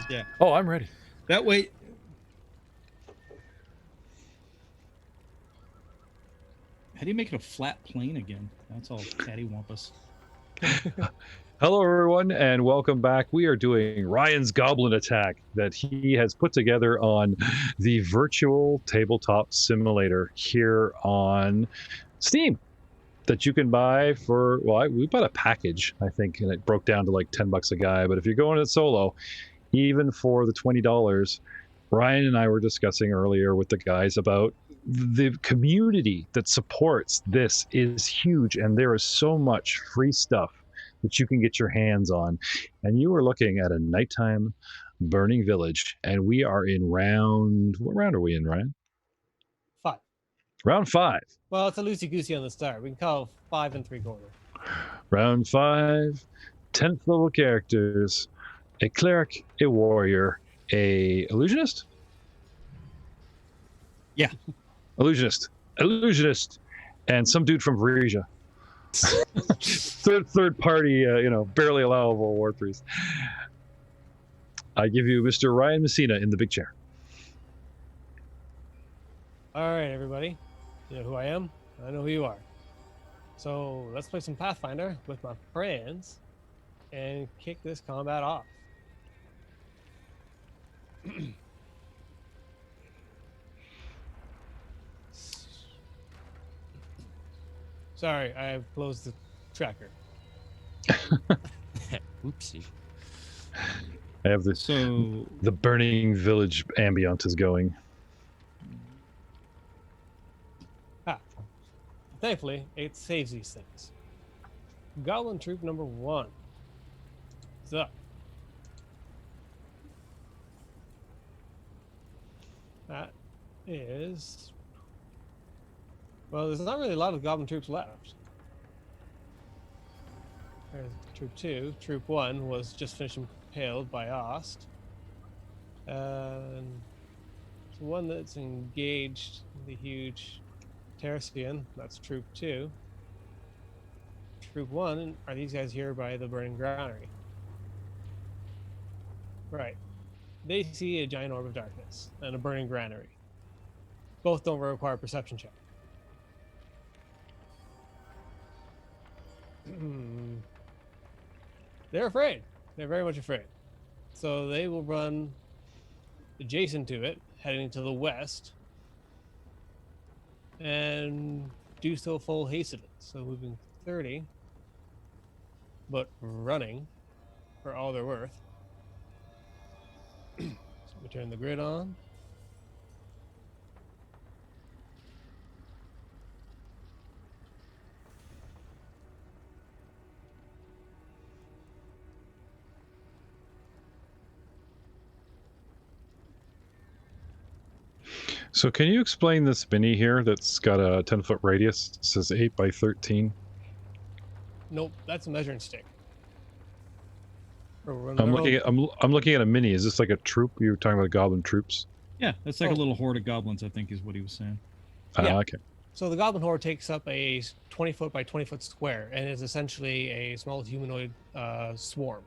Yeah. Oh, I'm ready. That way. How do you make it a flat plane again? That's all cattywampus. Hello, everyone, and welcome back. We are doing Ryan's Goblin Attack that he has put together on the Virtual Tabletop Simulator here on Steam that you can buy for, well, we bought a package, I think, and it broke down to like $10 a guy. But if you're going it solo, even for the $20, Ryan and I were discussing earlier with the guys about the community that supports this is huge, and there is so much free stuff that you can get your hands on. And you are looking at a nighttime burning village, and we are in what round are we in, Ryan? 5. Round 5. Well, it's a loosey-goosey on the start. We can call 5 3/4. Round 5, 10th level characters, a cleric, a warrior, a illusionist? Yeah. Illusionist, and some dude from Varisia. third party, barely allowable war priest. I give you Mr. Ryan Mesinna in the big chair. All right, everybody. You know who I am? I know who you are. So let's play some Pathfinder with my friends and kick this combat off. Sorry, I've closed the tracker. Oopsie. I have this. So the burning village ambiance is going. Thankfully, it saves these things. Goblin troop number 1. What's up? That is... Well, there's not really a lot of goblin troops left. There's troop 2. Troop 1 was just finished impaled by Ost. And the one that's engaged the huge Terracian, that's troop 2. Troop 1 are these guys here by the burning granary. Right. They see a giant orb of darkness and a burning granary. Both don't require a perception check. They're afraid. They're very much afraid. So they will run adjacent to it, heading to the west, and do so full haste. So moving 30, but running for all they're worth. So we turn the grid on. So can you explain this mini here that's got a 10-foot radius? It says 8 by 13. Nope, that's a measuring stick. I'm looking at a mini. Is this like a troop? You were talking about goblin troops? yeah, that's like a little horde of goblins, I think is what he was saying. Yeah. Okay. So the Goblin Horde takes up a 20-foot by 20-foot square and is essentially a small humanoid swarm.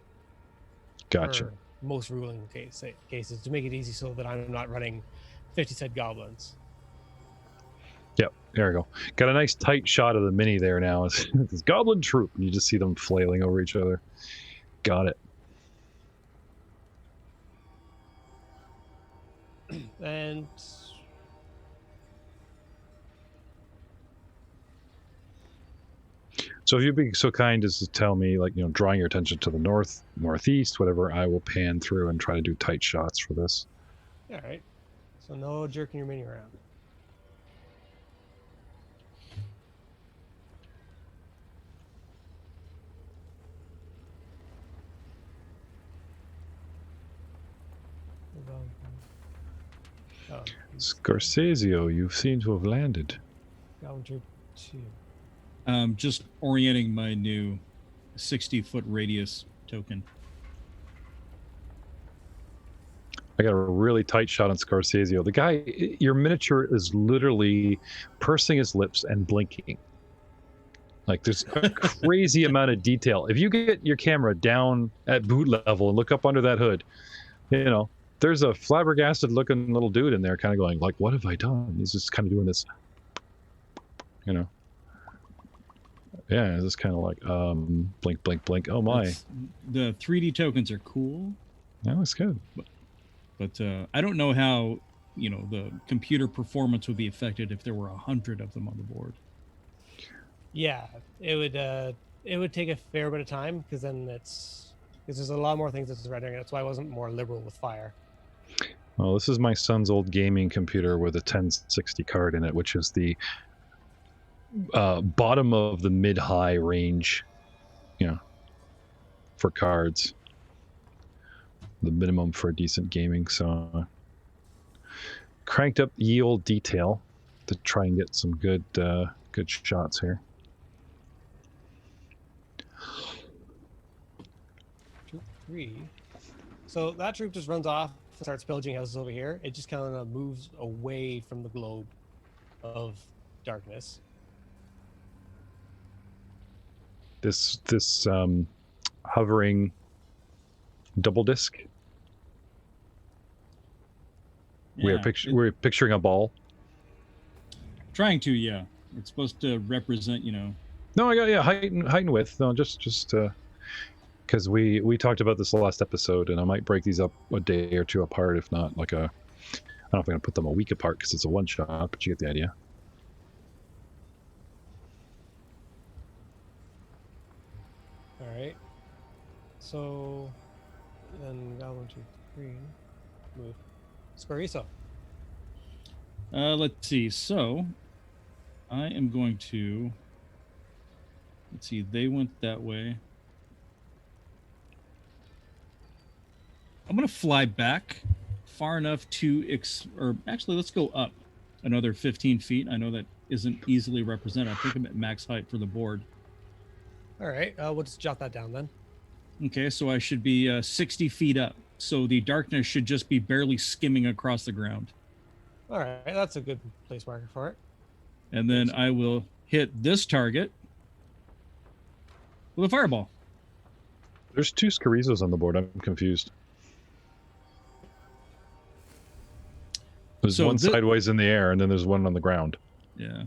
Gotcha. For most ruling cases, to make it easy so that I'm not running 50-set goblins. Yep, there we go. Got a nice tight shot of the mini there now. It's this goblin troop, and you just see them flailing over each other. Got it. And So if you'd be so kind as to tell me, like, drawing your attention to the north, northeast, whatever, I will pan through and try to do tight shots for this. all right, so no jerking your mini around. Oh, Scorsesio, you seem to have landed. Goblin troop 2. Just orienting my new 60-foot radius token. I got a really tight shot on Scorsesio. The guy, your miniature is literally pursing his lips and blinking. Like, there's a crazy amount of detail. If you get your camera down at boot level and look up under that hood, You know, there's a flabbergasted looking little dude in there kind of going like, what have I done? He's just kind of doing this, you know. Yeah, it's just kind of like, blink, blink, blink. Oh my. The 3D tokens are cool. That looks good. Mm-hmm. But I don't know how, you know, the computer performance would be affected if there were 100 of them on the board. Yeah, it would take a fair bit of time because there's a lot more things that's rendering. That's why I wasn't more liberal with fire. Well, this is my son's old gaming computer with a 1060 card in it, which is the bottom of the mid-high range, you know, for cards. The minimum for decent gaming, so cranked up yield detail to try and get some good shots here. Troop 3. So that troop just runs off and starts pillaging houses over here. It just kind of moves away from the globe of darkness. This hovering double disc. Yeah, We're picturing a ball. Trying to, yeah. It's supposed to represent, you know. No, I got height and width. No, just because we talked about this last episode, and I might break these up a day or two apart, if not like I don't know if I'm gonna put them a week apart because it's a one shot, but you get the idea. All right. So then Goblin 2, 3, move. Squarizo. Let's see. So I am going to. Let's see. They went that way. I'm going to fly back far enough to or actually, let's go up another 15 feet. I know that isn't easily represented. I think I'm at max height for the board. All right. We'll just jot that down then. Okay, so I should be 60 feet up. So the darkness should just be barely skimming across the ground. All right, that's a good place marker for it. And then I will hit this target with a fireball. There's 2 Scarizos on the board. I'm confused. There's one sideways in the air, and then there's one on the ground. Yeah.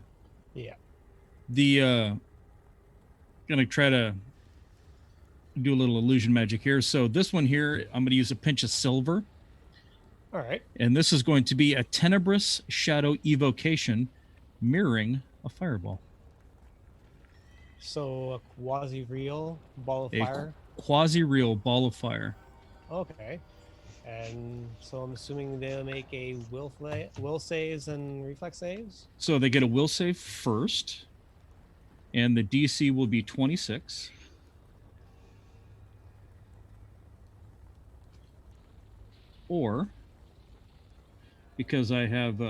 Yeah. Gonna try to do a little illusion magic here. So this one here, I'm gonna use a pinch of silver. All right. And this is going to be a tenebrous shadow evocation mirroring a fireball. So a quasi-real ball of fire? Quasi-real ball of fire. Okay. And so I'm assuming they'll make a will saves and reflex saves? So they get a will save first. And the DC will be 26. Or, because I have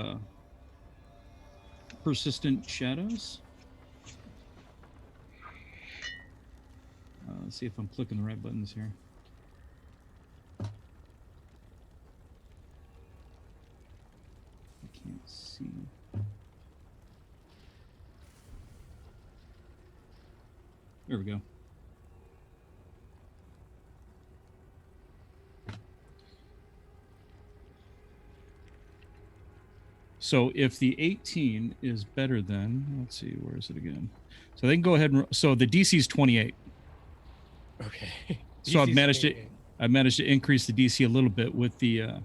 persistent shadows. Let's see if I'm clicking the right buttons here. I can't see. There we go. So if the 18 is better than, let's see, where is it again? So they can go ahead and, so the DC is 28. Okay. So I've managed to increase the DC a little bit with the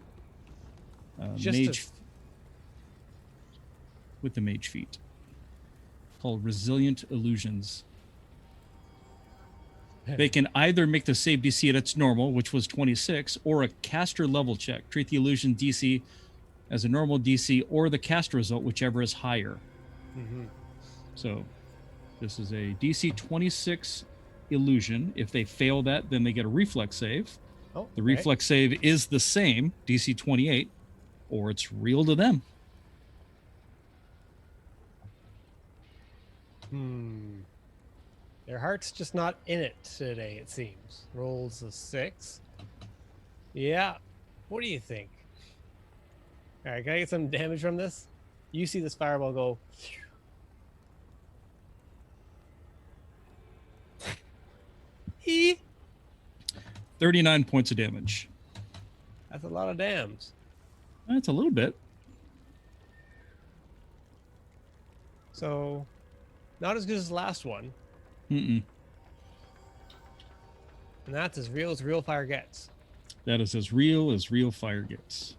mage feat called Resilient Illusions. They can either make the save DC at its normal, which was 26, or a caster level check. Treat the illusion DC as a normal DC or the cast result, whichever is higher. Mm-hmm. So this is a DC 26 illusion. If they fail that, then they get a reflex save. Oh, the reflex save is the same, DC 28, or it's real to them. Their heart's just not in it today, it seems. Rolls a 6. Yeah. What do you think? All right, can I get some damage from this? You see this fireball go. 39 points of damage. That's a lot of dams. That's a little bit. So, not as good as the last one. Mm-mm. And that's as real fire gets. That is as real fire gets.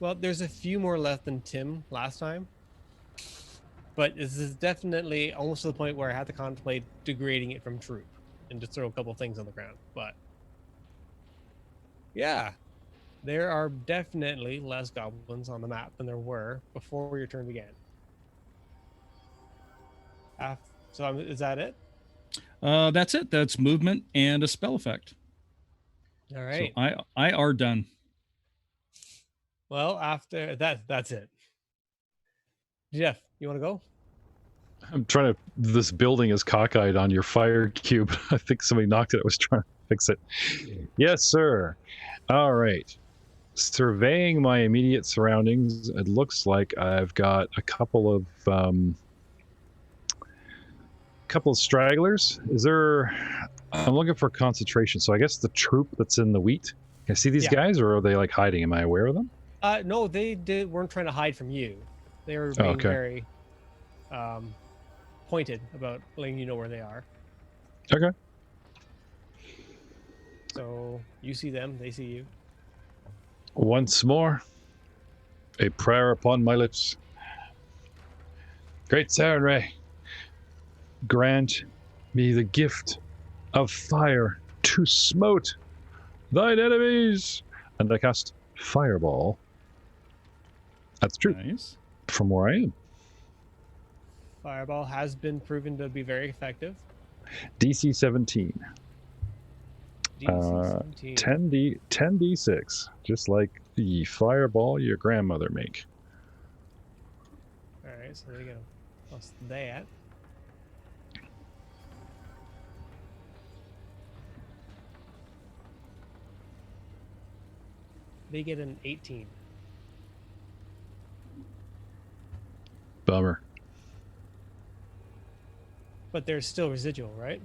Well, there's a few more left than Tim last time. But this is definitely almost to the point where I had to contemplate degrading it from troop and just throw a couple things on the ground. But yeah, there are definitely less goblins on the map than there were before your turn began. So is that it? That's it. That's movement and a spell effect. All right. So I are done. Well, after that's it. Jeff, you want to go? I'm trying to. This building is cockeyed on your fire cube. I think somebody knocked it. I was trying to fix it. Yes, sir. All right. Surveying my immediate surroundings, it looks like I've got a couple of stragglers. Is there? I'm looking for concentration. So I guess the troop that's in the wheat. Can I see these guys, or are they like hiding? Am I aware of them? No, they weren't trying to hide from you. They were being very pointed about letting you know where they are. Okay. So you see them, they see you. Once more, a prayer upon my lips. Great Sarenrae, grant me the gift of fire to smote thine enemies. And I cast Fireball. That's true. Nice. From where I am. Fireball has been proven to be very effective. DC 17. DC 17. 10d6, just like the fireball your grandmother make. All right, so there you go. Plus that. They get an 18. Bummer. But there's still residual, right?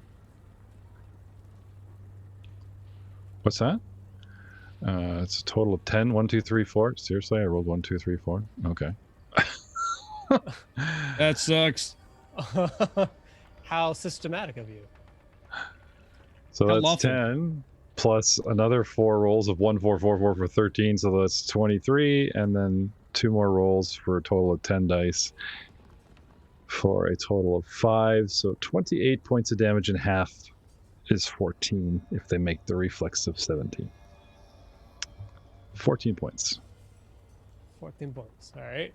What's that? It's a total of 10. 1, 2, 3, 4. Seriously, I rolled 1, 2, 3, 4. Okay. That sucks. How systematic of you. So How that's lawful. 10 plus another 4 rolls of 1, 4, 4, 4 for 13. So that's 23. And then 2 more rolls for a total of 10 dice for a total of 5. So 28 points of damage, and half is 14 if they make the reflex of 17. 14 points. 14 points. All right.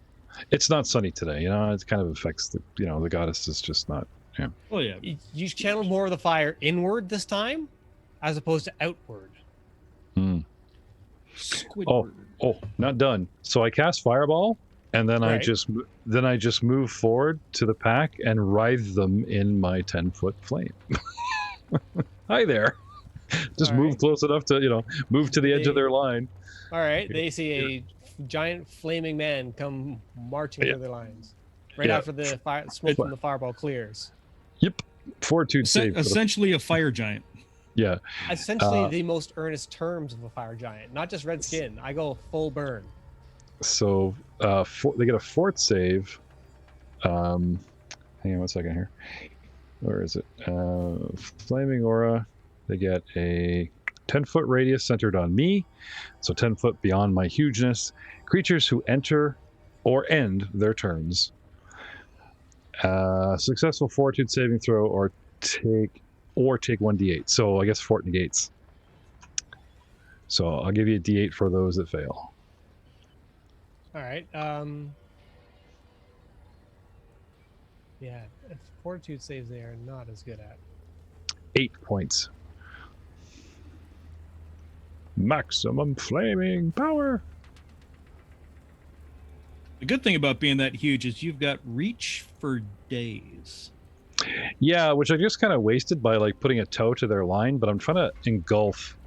It's not sunny today, you know. It kind of affects the, you know, the goddess is just not. Yeah. Oh yeah. You channeled more of the fire inward this time, as opposed to outward. Squidward. Oh, not done. So I cast Fireball, and then Right. I just move forward to the pack and writhe them in my 10-foot flame. Hi there. Just All move right. close enough to, you know, move to the edge of their line. All right. They see a giant flaming man come marching through their lines right Yeah. after the smoke from the fireball clears. Yep. Fortitude save. for the- Essentially a fire giant. yeah. Essentially, the most earnest terms of a fire giant, not just red skin. I go full burn. So they get a fort save. Hang on 1 second here. Where is it? Flaming aura. They get a 10-foot radius centered on me, so 10 foot beyond my hugeness. Creatures who enter or end their turns. Successful fortitude saving throw or take 1d8. So I guess fort negates. So I'll give you a d8 for those that fail. All right. Yeah, fortitude saves they are not as good at. 8 points. Maximum flaming power. The good thing about being that huge is you've got reach for days. Yeah, which I just kind of wasted by like putting a toe to their line, but I'm trying to engulf.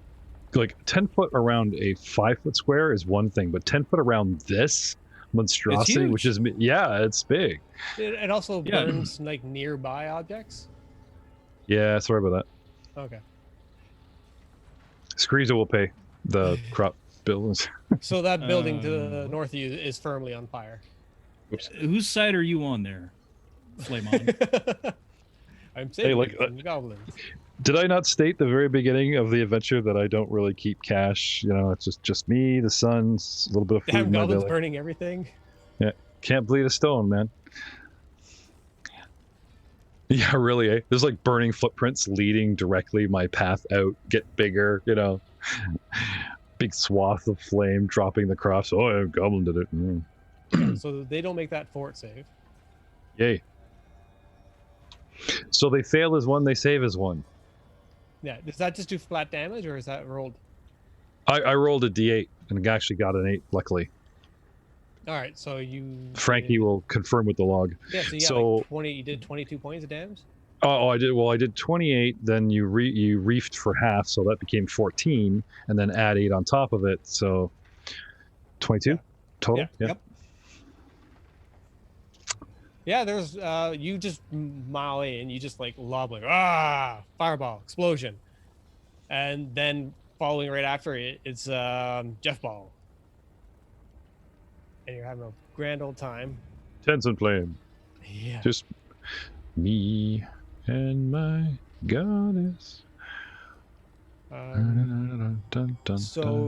Like 10 foot around a 5 foot square is one thing, but 10 foot around this monstrosity, huge. which is, yeah, it's big. It also Yeah. burns like nearby objects. Yeah, sorry about that. Okay. Squeezer will pay the crop bill. So that building to the north of you is firmly on fire. Oops. Whose side are you on there, Flamon? I'm saving look, you from the goblins. Did I not state the very beginning of the adventure that I don't really keep cash? You know, it's just me, the sons, a little bit of food Damn in my goblins belly. burning everything. Can't bleed a stone, man. Yeah, really. Eh? There's like burning footprints leading directly my path out. Get bigger, you know. Big swath of flame dropping the crops. Oh, yeah, goblin did it. Mm. Yeah, so they don't make that fort save. Yay. So they fail as one, they save as one. Yeah, does that just do flat damage, or is that rolled? I rolled a d8 and actually got an 8, luckily. All right, so you. Frankie will confirm with the log. Yeah, so you got So- like 20. You did 22 points of damage. Oh, I did. Well, I did 28. Then you reefed for half, so that became 14, and then add 8 on top of it, so 22 Yeah. total. Yeah. Yep. Yeah, there's you just mile in, you just like lob like fireball explosion, and then following right after it, it's Jeff Ball, and you're having a grand old time. Tense and flame. Yeah. Just me and my goddess. So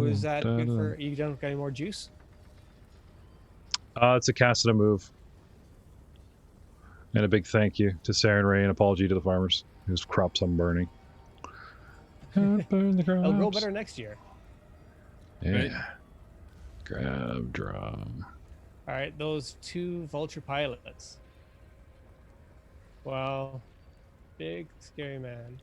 is that good for you? Don't got any more juice? It's a cast and a move. And a big thank you to Sarah and Ray, and apology to the farmers whose crops I'm burning. Burn the crops. It'll grow better next year. Yeah. Right. Grab, draw. All right, those 2 vulture pilots. Well, big scary man.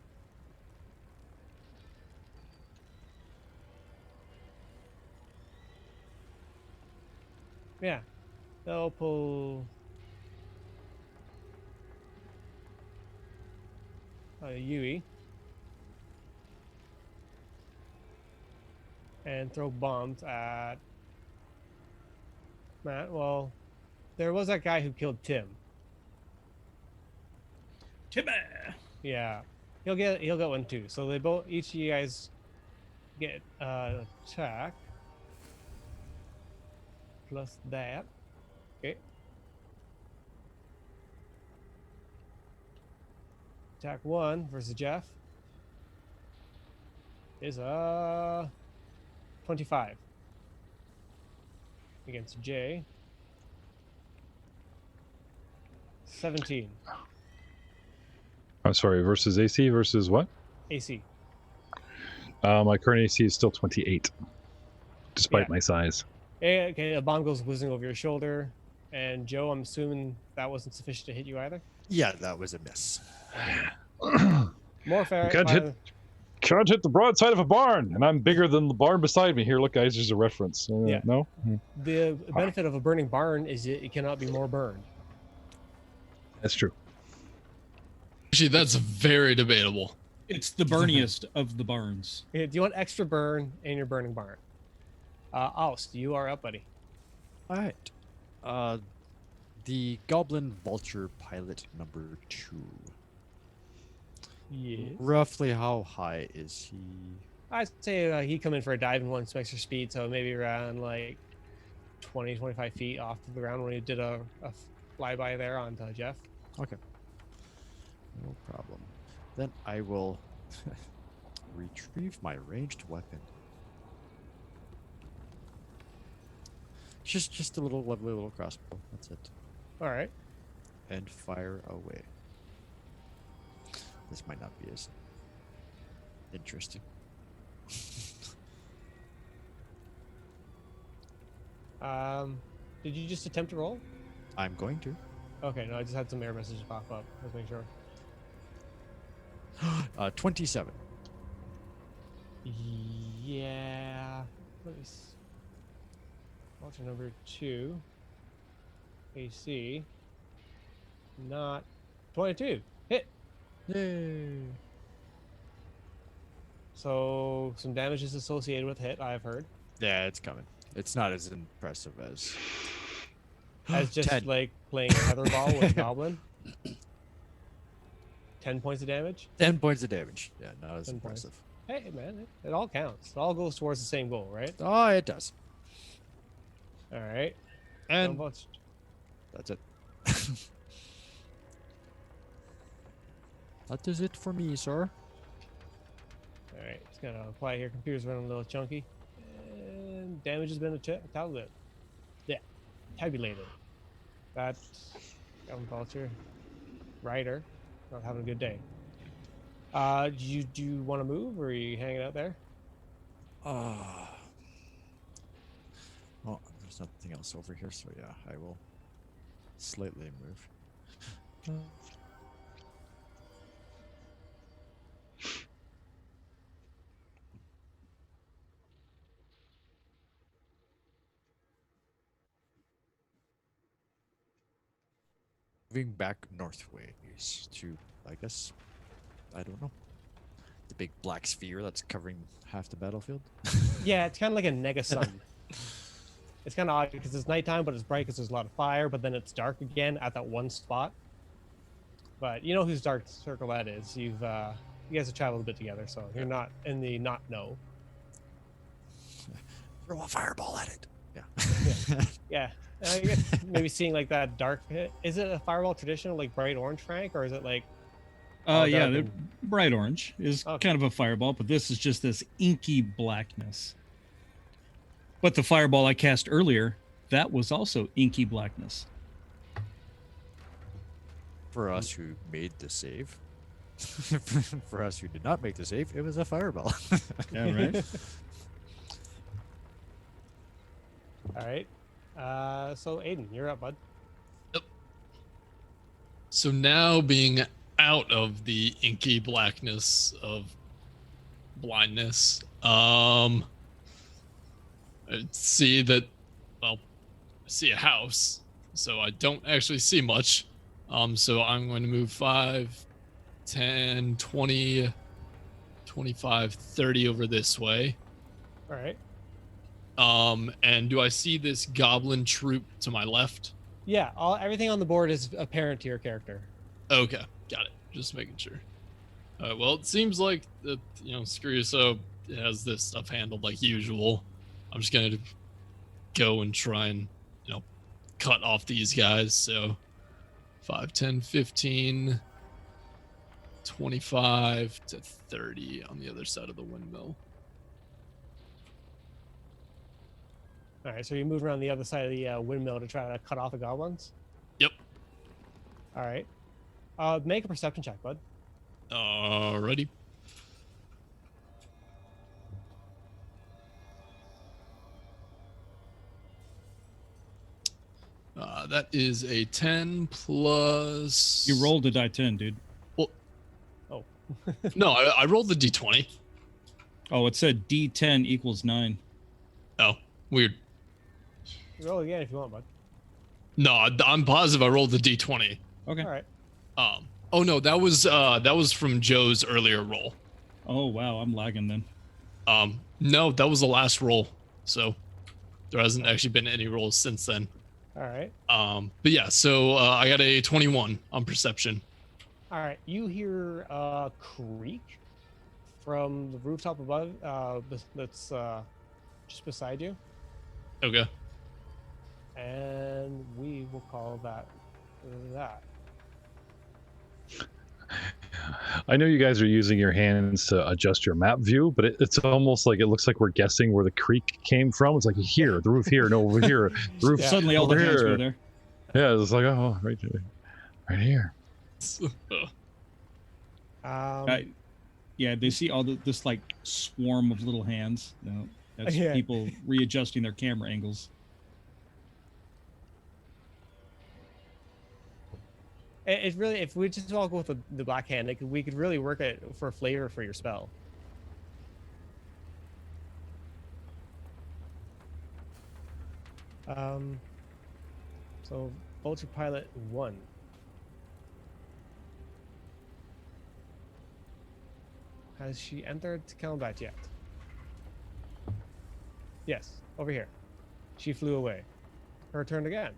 Yeah, they'll pull Yui and throw bombs at Matt. Well, there was that guy who killed Tim. Timmy! Yeah, he'll get one too. So they both, each of you guys get attack plus that. Okay. Attack 1 versus Jeff is 25 against Jay. 17 I'm sorry, versus AC versus what? AC. My current AC is still 28, despite Yeah. my size. Okay, a bomb goes whizzing over your shoulder. And Joe, I'm assuming that wasn't sufficient to hit you either? Yeah, that was a miss. More fair. Can't hit the broadside of a barn, and I'm bigger than the barn beside me. Here, look, guys, there's a reference. Yeah. No? The benefit of a burning barn is it cannot be more burned. That's true. Actually, that's very debatable. It's the burniest of the barns. Do you want extra burn in your burning barn? Oust, you are up, buddy. All right. The Goblin Vulture Pilot number 2. Yeah. Roughly how high is he? I'd say he'd come in for a dive and want some extra speed, so maybe around like 20, 25 feet off the ground when he did a flyby there onto Jeff. Okay. No problem. Then I will retrieve my ranged weapon. Just a little lovely little crossbow. That's it. All right. And fire away. This might not be as interesting. Did you just attempt to roll? I'm going to. Okay, no, I just had some error messages pop up. Let's make sure. 27. Yeah. Let me see. Vulture number 2. AC. Not 22. Hit. Yay. So some damage is associated with hit, I've heard. Yeah, it's coming. It's not as impressive as As just 10. like playing tetherball with Goblin. 10 points of damage. 10 points of damage. Yeah, not as 10 points. impressive. Hey, man, it all counts. It all goes towards the same goal, right? Oh, it does. All right. And So let's- that's it. That is it for me, sir. all right. Just gonna apply here. Computer's running a little chunky. And damage has been tabulated. Yeah, tabulated. That Goblin Vulture. Rider. Not having a good day. Do you want to move, or are you hanging out there? Ah. Well, there's nothing else over here, so yeah, I will slightly move. Moving back northways to, I guess, I don't know, the big black sphere that's covering half the battlefield. Yeah, it's kind of like a nega sun. It's kind of odd because it's nighttime, but it's bright because there's a lot of fire. But then it's dark again at that one spot. But you know whose dark circle that is. You guys have traveled a bit together, so you're not in the not know. Throw a fireball at it. Yeah. Yeah, I guess maybe seeing like that dark. Is it a fireball traditional like bright orange, Frank, or is it like? all Yeah, dark the and- bright orange is Okay. kind of a fireball, but this is just this inky blackness. But the fireball I cast earlier, that was also inky blackness. For us who made the save. For us who did not make the save, it was a fireball. Yeah, right? All right. So Aiden, you're up, bud. So now being out of the inky blackness of blindness, I see that, well, I see a house, so I don't actually see much. So I'm going to move 5, 10, 20, 25, 30 over this way. All right. And do I see this goblin troop to my left? Yeah. Everything on the board is apparent to your character. Okay, got it. Just making sure. Well, it seems like the Screwso has this stuff handled like usual. I'm just gonna go and try and cut off these guys. So 5, 10, 15, 25 to 30 on the other side of the windmill. All right. So you move around the other side of the windmill to try to cut off the goblins. Yep. All right. Make a perception check, bud. Alrighty. That is a 10 plus. You rolled a die 10, dude. No, I rolled the d20. Oh, it said D10 equals 9. Oh, weird. Roll again if you want, bud. No, I'm positive I rolled the d20. Okay. All right. Oh no, that was from Joe's earlier roll. Oh, wow. I'm lagging then. No, that was the last roll. So there hasn't actually been any rolls since then. All right. But yeah, so I got a 21 on perception. All right. You hear a creak from the rooftop above. That's just beside you, Okay. and we will call that. I know you guys are using your hands to adjust your map view, but it's almost like it looks like we're guessing where the creek came from. It's like here, the roof here, no, over here, the roof Yeah. Suddenly all over the hands here. were there. Yeah, it's like, oh, right here. Yeah, they see all this like swarm of little hands. No, that's Yeah. people readjusting their camera angles. It really, if we just all go with the black hand, we could really work it for flavor for your spell. So Vulture Pilot 1. Has she entered combat yet? Yes, over here. She flew away. Her turn again.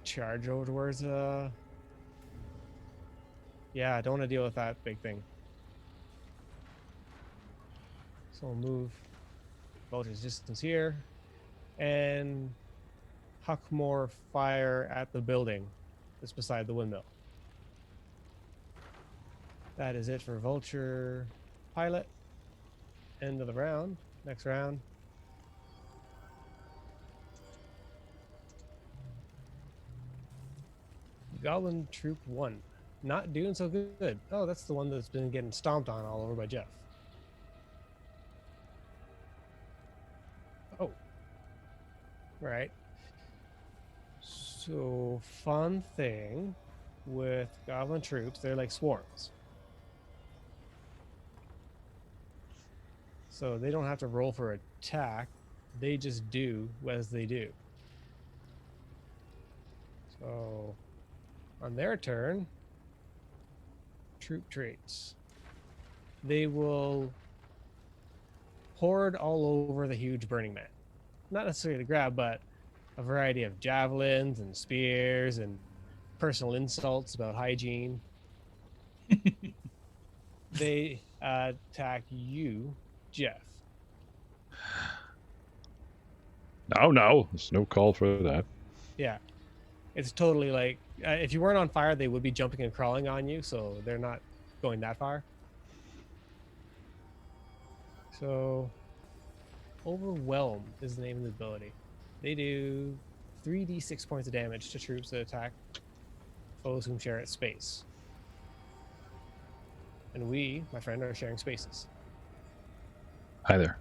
Charge over towards yeah, I don't want to deal with that big thing. So we'll move Vulture's distance here. And huck more fire at the building that's beside the windmill. That is it for Vulture Pilot. End of the round. Next round. Goblin Troop 1. Not doing so good. Oh, that's the one that's been getting stomped on all over by Jeff. Oh. Right. So, fun thing with Goblin troops, they're like swarms. So they don't have to roll for attack. They just do as they do. So on their turn, troop traits. They will horde all over the huge burning man. Not necessarily to grab, but a variety of javelins and spears and personal insults about hygiene. They attack you, Jeff. No, there's no call for that. Yeah. It's totally like, if you weren't on fire, they would be jumping and crawling on you, so they're not going that far. So, Overwhelm is the name of the ability. They do 3d6 points of damage to troops that attack foes whom share its space. And we, my friend, are sharing spaces. Hi there.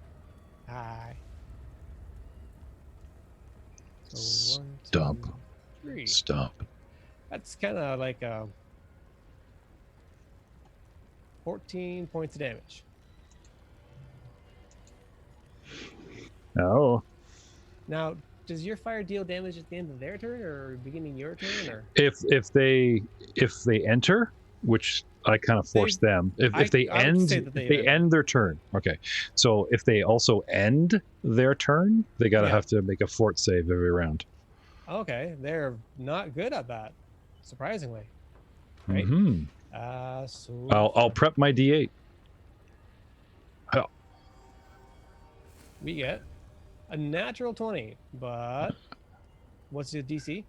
Hi. So 1, 2, Stomp. 3. Stomp. That's kind of like 14 points of damage. Oh. Now, does your fire deal damage at the end of their turn or beginning your turn? Or If they enter, which I kind of force them. If they I would end, say that if they end. end their turn. Okay, so if they also end their turn, they gotta Yeah. have to make a fort save every round. Okay, they're not good at that, surprisingly. Right? Mm-hmm. So I'll prep my D8. we get a natural 20, but what's your DC?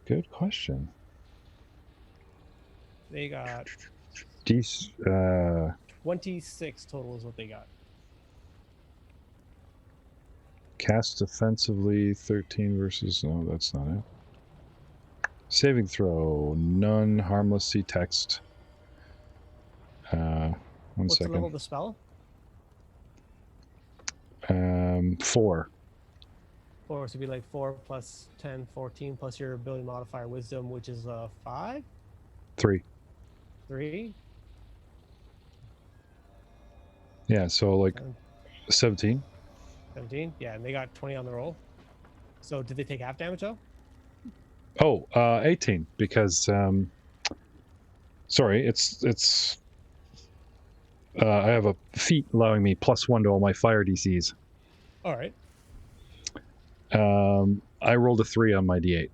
Good question. They got DC, 26 total is what they got. cast defensively 13 versus. No, that's not it. Saving throw none. Harmless. See text. One What's second. the level of the spell? 4. Or it would be like 4 plus 10, 14 plus your ability modifier wisdom, which is 5? 3. 3? Yeah, so like 17. 17? Yeah, and they got 20 on the roll. So did they take half damage though? Oh, 18 because sorry, it's I have a feat allowing me +1 to all my fire DCs. All right. I rolled a 3 on my D8,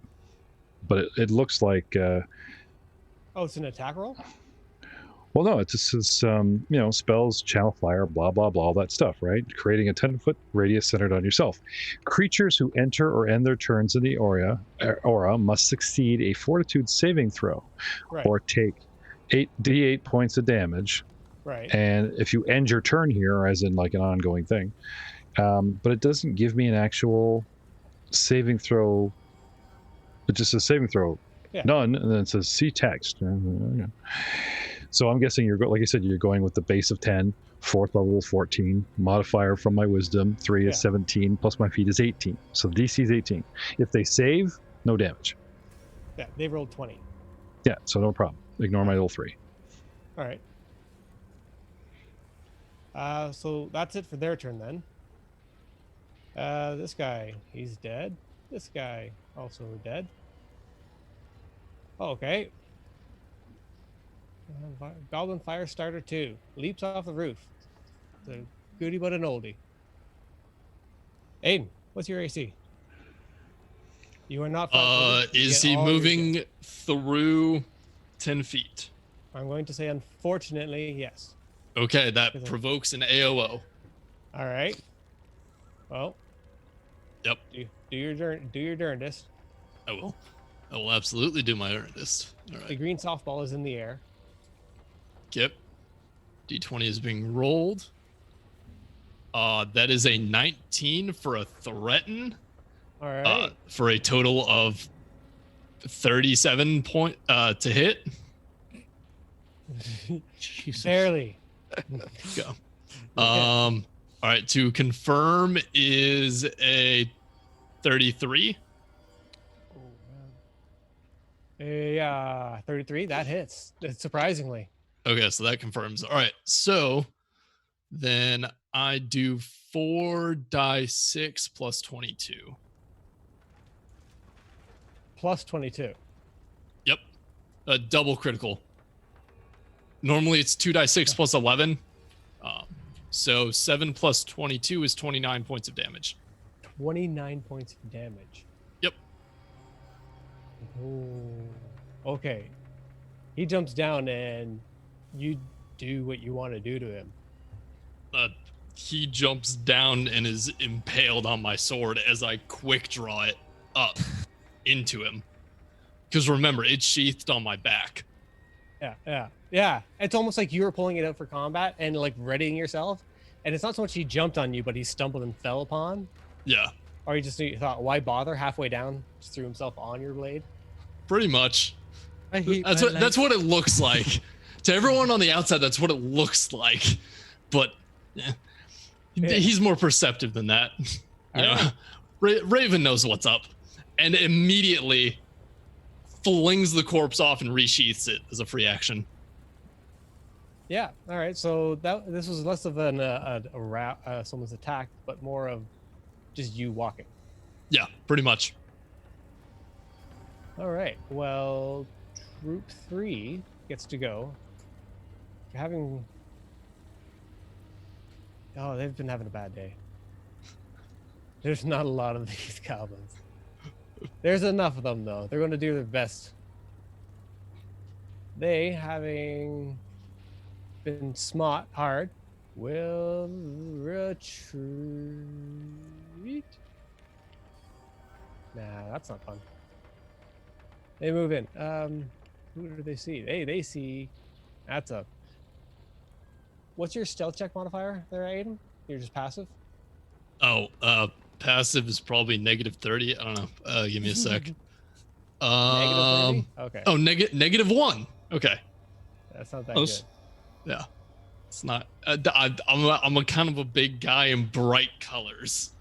but it looks like Oh, it's an attack roll? well, no, it just says spells, channel fire, blah blah blah, all that stuff, right? Creating a 10-foot radius centered on yourself. Creatures who enter or end their turns in the aura must succeed a fortitude saving throw, Right. or take 8d8 points of damage. Right. And if you end your turn here, as in like an ongoing thing, but it doesn't give me an actual saving throw. It just says saving throw, Yeah. none, and then it says see text. So I'm guessing like you said, you're going with the base of 10, 4th level 14, modifier from my wisdom 3 is 17, plus my feet is 18. So DC is 18. If they save, no damage. Yeah, they rolled 20. Yeah, so no problem. Ignore my little 3. All right. So that's it for their turn then. This guy, he's dead. This guy, also dead. Oh, okay. Goblin Firestarter 2 leaps off the roof. It's a goodie but an oldie. Aiden, what's your AC? You are not. Is he moving through 10 feet? I'm going to say unfortunately, yes. Okay, that Is it- provokes an AOO. All right. Well, Yep, do your darndest. I will. I will absolutely do my darndest. All The right. green softball is in the air. Yep. D20 is being rolled. That is a 19 for a threaten. All right. For a total of 37 point to hit. Jesus. Barely. Go. All right, to confirm is a 33. Yeah, 33. That hits. Surprisingly. Okay, so that confirms. All right, so then I do 4 die 6 plus 22. Plus 22. Yep, a double critical. Normally it's 2 die 6 plus 11. So 7 plus 22 is 29 points of damage. 29 points of damage. Yep. Oh, okay. He jumps down and you do what you want to do to him. He jumps down and is impaled on my sword as I quick draw it up into him. Because remember, it's sheathed on my back. Yeah. It's almost like you were pulling it out for combat and like readying yourself. And it's not so much he jumped on you, but he stumbled and fell upon. Yeah, Or you thought, why bother? Halfway down, just threw himself on your blade. pretty much. I hate That's what it looks like. To everyone on the outside, that's what it looks like. But Yeah. he's more perceptive than that. You know, Alright. Raven knows what's up, and immediately flings the corpse off and resheaths it as a free action. Yeah. All right. So this was less of an someone's attack, but more of just you walking. Yeah, pretty much. All right. Well, Troop 3 gets to go. You're having. Oh, they've been having a bad day. There's not a lot of these goblins. There's enough of them, though. They're going to do their best. They, having been smart hard, will retreat. Nah, that's not fun. They move in. Who do they see? They see. That's a. What's your stealth check modifier there, Aiden? You're just passive? Oh, passive is probably -30. I don't know. Give me a sec. Negative 30? Okay. Oh, -1. Okay. That's not that Close. good. Yeah. It's not. I'm a kind of a big guy in bright colors.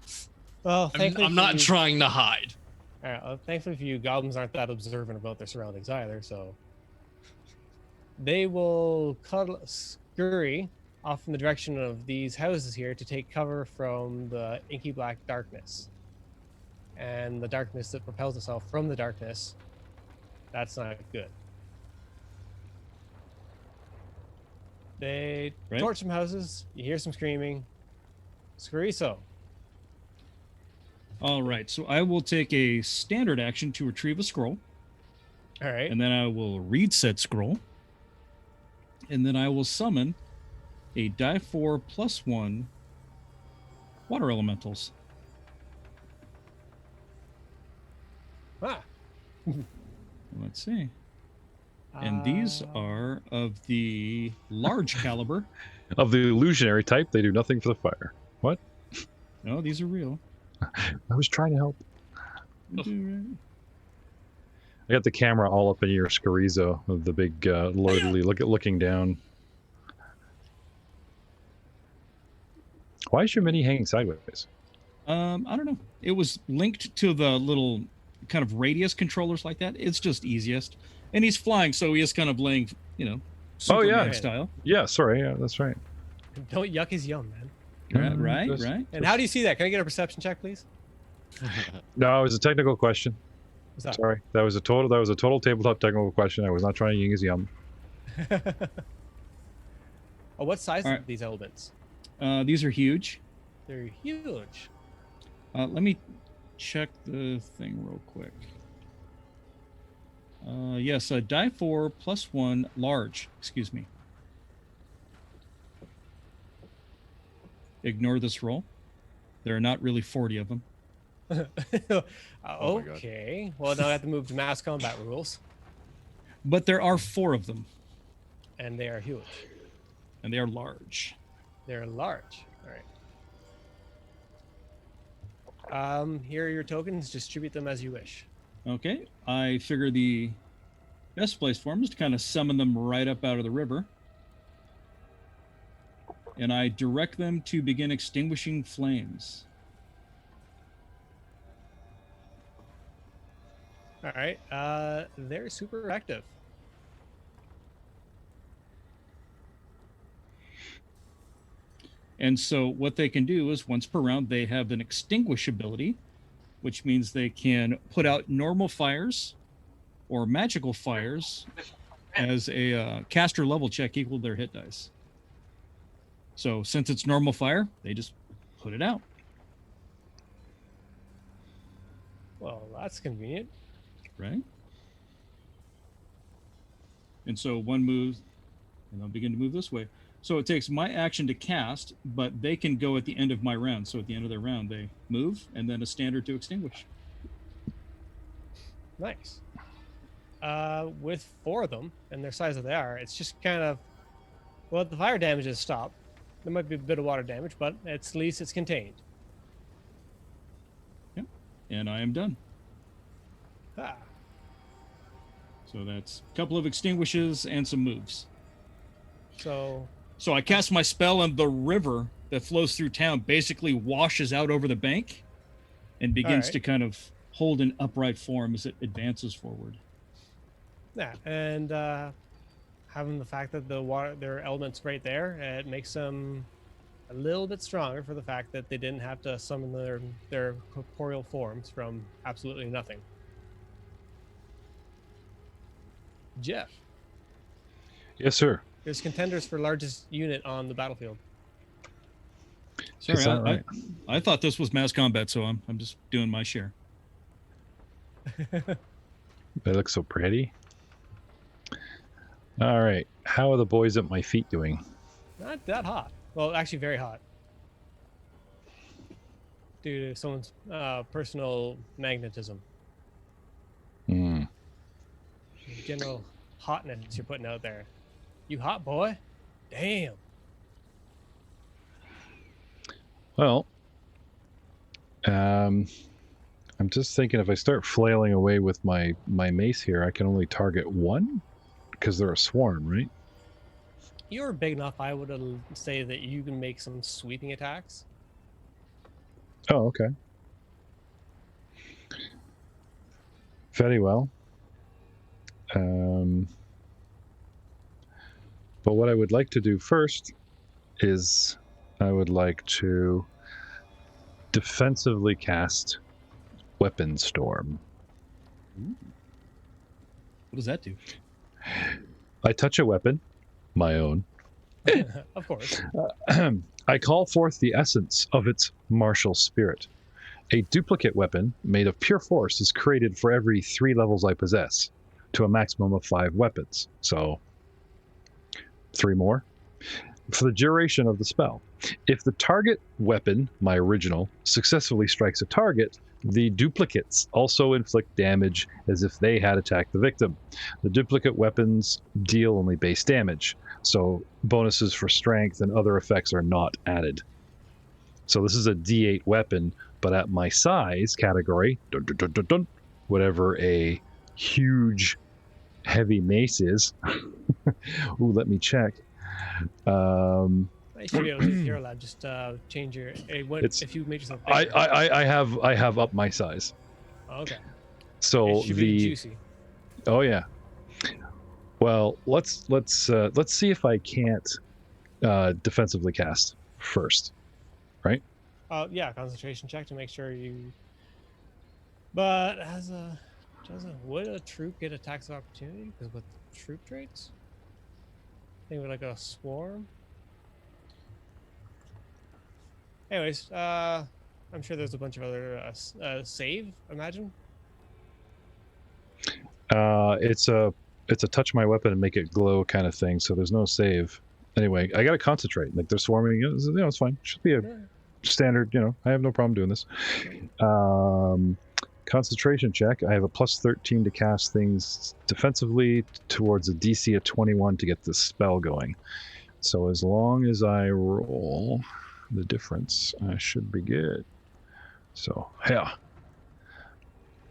Well, thankfully I'm for not you- trying to hide. All right, well, thankfully for you, goblins aren't that observant about their surroundings either, so they will scurry off in the direction of these houses here to take cover from the inky black darkness. And the darkness that propels itself from the darkness, that's not good. They Right. torch some houses, you hear some screaming. Scariso. All right, so I will take a standard action to retrieve a scroll, All right. and then I will read said scroll, and then I will summon a die 4 +1 water elementals. Ah. Let's see. And these are of the large caliber. Of the illusionary type, they do nothing for the fire. What? No, these are real. I was trying to help. They do, right? I got the camera all up in your scarizo of the big lordly looking down. Why is your mini hanging sideways? I don't know. It was linked to the little kind of radius controllers like that. It's just easiest. And he's flying, so he is kind of laying, Superman yeah. style. Yeah, sorry, yeah, that's right. Don't yuck his yum, man. Right, Just- right. And how do you see that? Can I get a perception check, please? No, it was a technical question. What's that? Sorry, that was a total tabletop technical question. I was not trying to use yum. Oh, what size All are right. these elements? These are huge. They're huge. Let me check the thing real quick. Yes, a die 4 plus 1 large. Excuse me. Ignore this roll. There are not really 40 of them. Oh my God. Okay. Well, now I have to move to mass combat rules, But there are 4 of them, and they are huge. and they are large. They're large. All right. Here are your tokens. Distribute them as you wish. Okay, I figure the best place for them is to kind of summon them right up out of the river. And I direct them to begin extinguishing flames. All right. They're super active. And so what they can do is once per round, they have an extinguish ability, which means they can put out normal fires or magical fires as a caster level check equal to their hit dice. So since it's normal fire, they just put it out. Well, that's convenient. Right? And so one moves, and I'll begin to move this way. So it takes my action to cast, but they can go at the end of my round. So at the end of their round, they move, and then a standard to extinguish. Nice. With 4 of them and their size that they are, it's just kind of, well, the fire damage is stopped. There might be a bit of water damage, but at least it's contained. Yep. And I am done. Ah. So that's a couple of extinguishes and some moves. So So I cast my spell, and the river that flows through town basically washes out over the bank and begins right. to kind of hold an upright form as it advances forward. yeah, and having the fact that the water, their elements right there, it makes them a little bit stronger for the fact that they didn't have to summon their corporeal forms from absolutely nothing. Jeff, Yes, sir. there's contenders for largest unit on the battlefield. Sorry, Is that right? I thought this was mass combat, so I'm just doing my share. They look so pretty. All right. How are the boys at my feet doing? Not that hot. Well, actually, very hot. Due to someone's personal magnetism. Hmm. General hotness you're putting out there. You hot boy? Damn. Well, I'm just thinking if I start flailing away with my mace here, I can only target one because they're a swarm, right? You're big enough, I would say that you can make some sweeping attacks. Oh, okay. Very well. But what I would like to do first is I would like to defensively cast Weapon Storm. What does that do? I touch a weapon, my own. Of course. I call forth the essence of its martial spirit. A duplicate weapon made of pure force is created for every 3 levels I possess, to a maximum of 5 weapons. So, 3 more. For the duration of the spell, if the target weapon, my original, successfully strikes a target, the duplicates also inflict damage as if they had attacked the victim. The duplicate weapons deal only base damage, so bonuses for strength and other effects are not added. So this is a D8 weapon, but at my size category, whatever a huge heavy mace is. Ooh, let me check. I should be able to, here, lad, just change your. If you make yourself bigger. I have up my size. Okay. So It should be juicy. Oh yeah. Well, let's see if I can't defensively cast first, right? Yeah, concentration check to make sure you. But would a troop get attacks of opportunity? Because with troop traits, I think with like a swarm. Anyways, I'm sure there's a bunch of other save. Imagine. It's a touch my weapon and make it glow kind of thing. So there's no save. Anyway, I gotta concentrate. Like they're swarming. It's fine. Should be a standard. I have no problem doing this. Concentration check. I have a +13 to cast things defensively towards a DC of 21 to get the spell going. So as long as I roll the difference, I should be good. So yeah,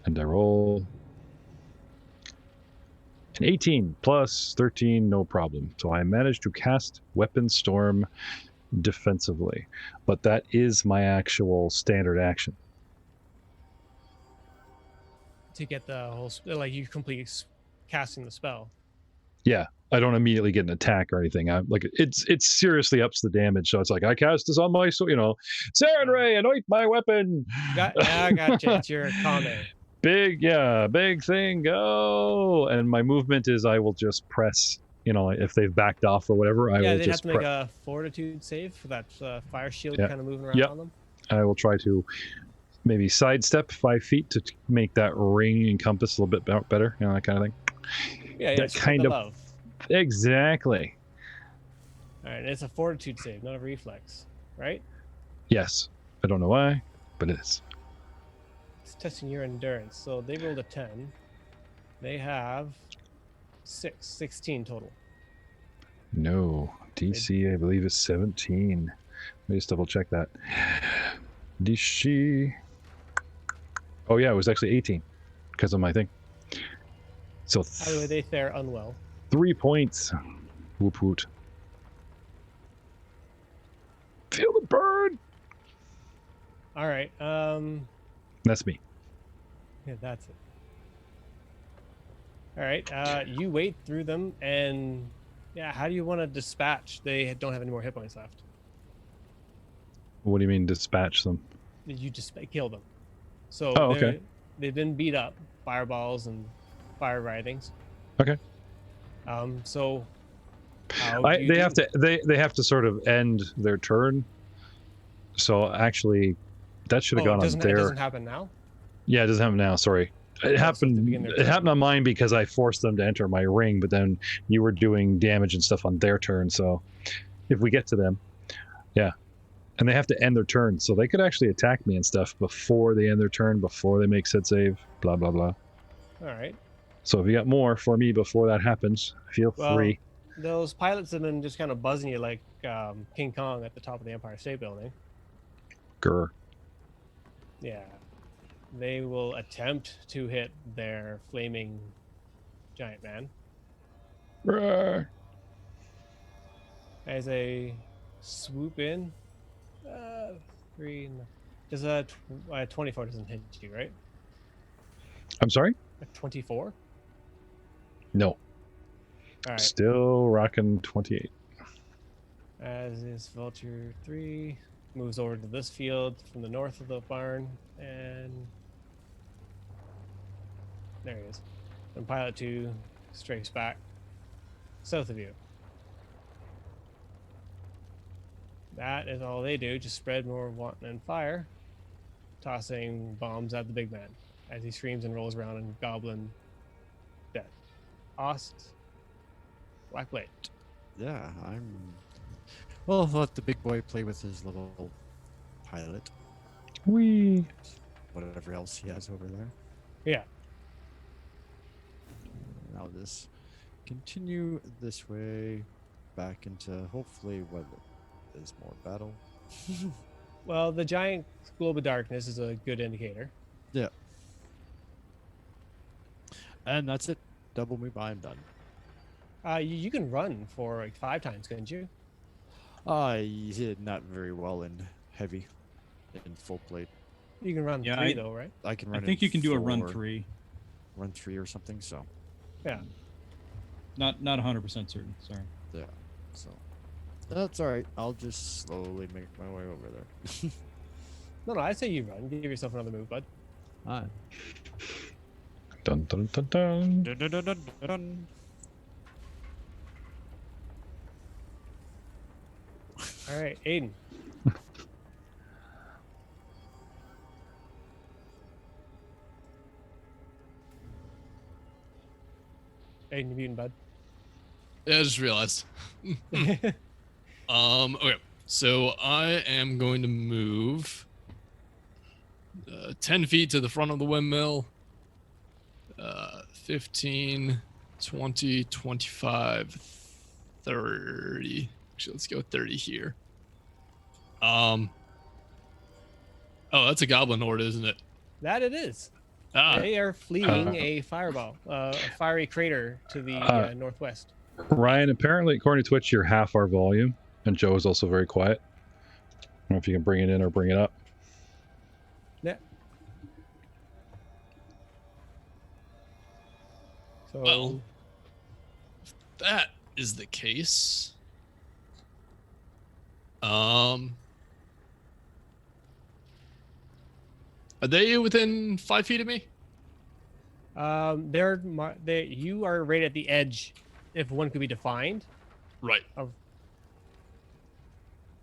and I roll an 18 plus 13, no problem. So I managed to cast Weapon Storm defensively, but that is my actual standard action. To get the whole like you complete casting the spell. Yeah, I don't immediately get an attack or anything. I'm like it seriously ups the damage. So it's like I cast this on my Saren Ray, anoint my weapon. I gotcha. It's your Kame. Big thing, go. And my movement is I will just press. If they've backed off or whatever, I will they'd have just to make a fortitude save for that fire shield kind of moving around on them. I will try to maybe sidestep 5 feet to make that ring encompass a little bit better, that kind of thing. Yeah, that kind of love. Exactly. All right, it's a fortitude save, not a reflex, right? Yes. I don't know why, but it is. It's testing your endurance. So they rolled a 10. They have 16 total. No. DC, I believe, is 17. Let me just double check that. DC. Oh, yeah, it was actually 18 because of my thing. So how do they fare unwell? 3 points. Whoop woot. Feel the burn. All right. That's me. Yeah, that's it. All right. You wade through them, and how do you want to dispatch? They don't have any more hit points left. What do you mean dispatch them? You just kill them. So okay. They've been beat up, fireballs and fire writhings. Okay. So they have to sort of end their turn. So actually, that should have gone on there. It doesn't happen now? Yeah, it doesn't happen now. Sorry. It happened on mine because I forced them to enter my ring, but then you were doing damage and stuff on their turn. So if we get to them, yeah. And they have to end their turn, so they could actually attack me and stuff before they end their turn, before they make said save, blah, blah, blah. All right. So if you got more for me before that happens, feel free. Those pilots have been just kind of buzzing you like King Kong at the top of the Empire State Building. Grr. Yeah. They will attempt to hit their flaming giant man. Roar. As they swoop in. 3. Does a 24 doesn't hit you, right? I'm sorry? A 24? No. All right. Still rocking 28. As is Vulture 3 moves over to this field from the north of the barn, and there he is. And Pilot 2 strafes back south of you. That is all they do, just spread more wanton and fire, tossing bombs at the big man as he screams and rolls around and Goblin dead. Ost, Black Blade. Yeah, Well, I'll let the big boy play with his little pilot. Whee! Whatever else he has over there. Yeah. And I'll just continue this way back into hopefully what is more battle. Well, the giant globe of darkness is a good indicator. Yeah. And that's it. Double move, I'm done. You can run for like 5 times, couldn't you? I did not very well in heavy, in full plate. You can run 3 though, right? I can run. I think you can do a run 3. Run 3 or something. So. Yeah. Not 100% certain. Sorry. Yeah. So. That's all right. I'll just slowly make my way over there. No, I say you run. Give yourself another move, bud. All right. Dun dun dun dun. Dun, dun, dun, dun, dun. All right, Aiden. Hey, mutant bud. Yeah, I just realized. Okay. So I am going to move 10 feet to the front of the windmill. 15, 20, 25, 30. Actually, let's go 30 here. Oh, that's a goblin horde, isn't it? That it is. Ah, They are fleeing a fireball, a fiery crater to the northwest. Ryan, apparently, according to Twitch, you're half our volume, and Joe is also very quiet. I don't know if you can bring it in or bring it up. Yeah. So well, if that is the case, are they within 5 feet of me? you are right at the edge, if one could be defined. Right. Of,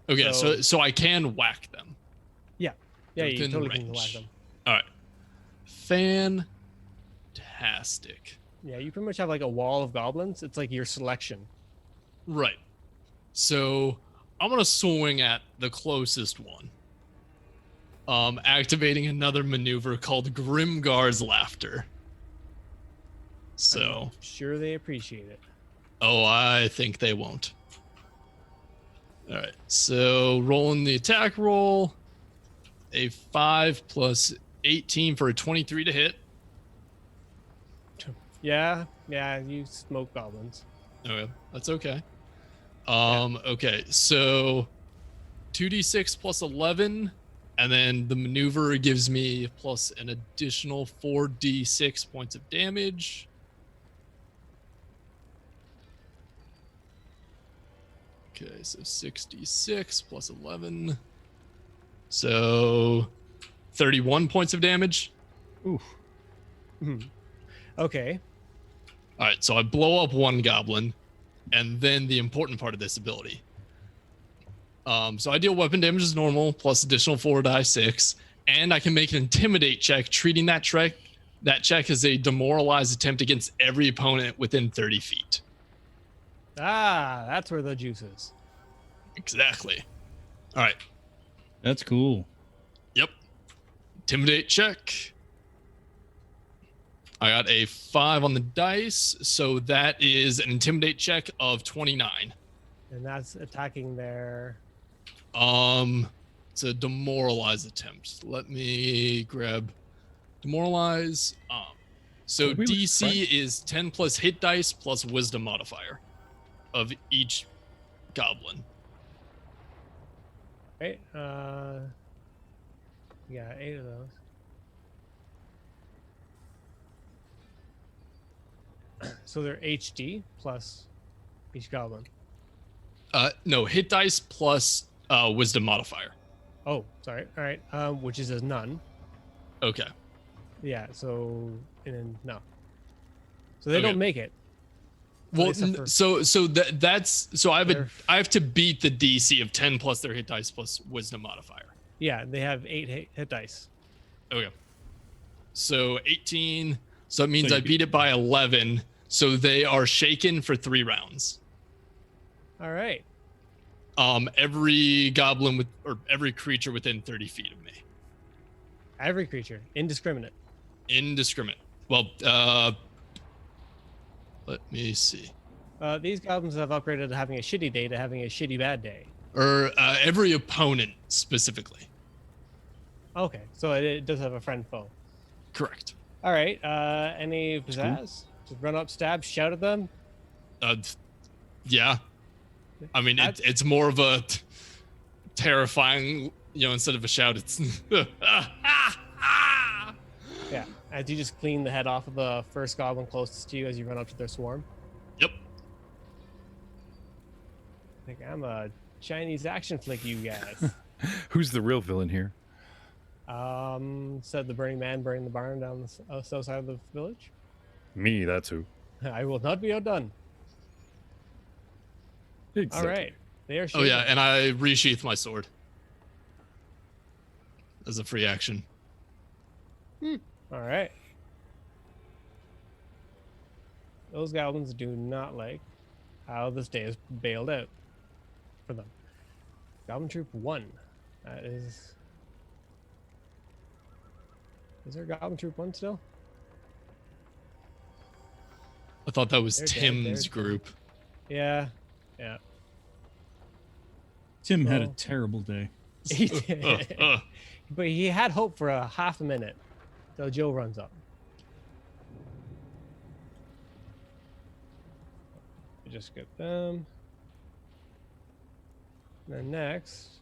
Okay, so I can whack them. yeah, you Within totally can range. whack them. All right. Fantastic. Yeah, you pretty much have like a wall of goblins. It's like your selection. Right. So I'm gonna swing at the closest one. Activating another maneuver called Grimgar's Laughter. So, I'm sure they appreciate it. oh, I think they won't. All right. So rolling the attack roll, a 5 plus 18 for a 23 to hit. Yeah, you smoke goblins. Okay, that's okay. Okay, so 2d6 plus 11, and then the maneuver gives me plus an additional 4d6 points of damage. Okay, so 66 plus 11. So 31 points of damage. Oof. Okay. All right, so I blow up one goblin, and then the important part of this ability. So I deal weapon damage as normal, plus additional 4d6, and I can make an intimidate check, treating that check as a demoralized attempt against every opponent within 30 feet. Ah, that's where the juice is. Exactly. All right. That's cool. Yep. Intimidate check. I got a 5 on the dice, so that is an intimidate check of 29. And that's attacking their... It's a demoralize attempt. Let me grab demoralize. So Wait, DC right. is 10 plus hit dice plus wisdom modifier of each goblin. Right? Yeah, 8 of those. So they're HD plus each goblin. No, hit dice plus wisdom modifier. Oh, sorry. All right. Which is a none. Okay. Yeah. So and then no. So they Okay. don't make it. Well, they suffer. so I have to beat the DC of 10 plus their hit dice plus wisdom modifier. Yeah, they have 8 hit dice. Okay. So 18. So it means So I you beat it by 11. So they are shaken for 3 rounds. All right. Every goblin or every creature within 30 feet of me. Every creature, indiscriminate. Indiscriminate. Well, let me see. These goblins have upgraded to having a shitty day to having a shitty bad day. Or every opponent specifically. Okay, so it does have a friend foe. Correct. All right. Any pizzazz? Just run up, stab, shout at them. Yeah. I mean, it's more of a terrifying, instead of a shout, it's. Yeah. As you just clean the head off of the first goblin closest to you as you run up to their swarm. Yep. Like, I'm a Chinese action flick, you guys. Who's the real villain here? Said the burning man burning the barn down the south side of the village. Me, that's who. I will not be outdone. Exactly. All right. They are Oh, shaken. yeah. And I resheath my sword as a free action. All right. those goblins do not like how this day is bailed out for them. Goblin Troop 1. That is. Is there Goblin Troop 1 still? I thought that was They're dead, Tim's they're dead. group. Yeah. Yeah. Tim had a Well- terrible day. He did. But he had hope for a half a minute till Joe runs up. We just get them. And then next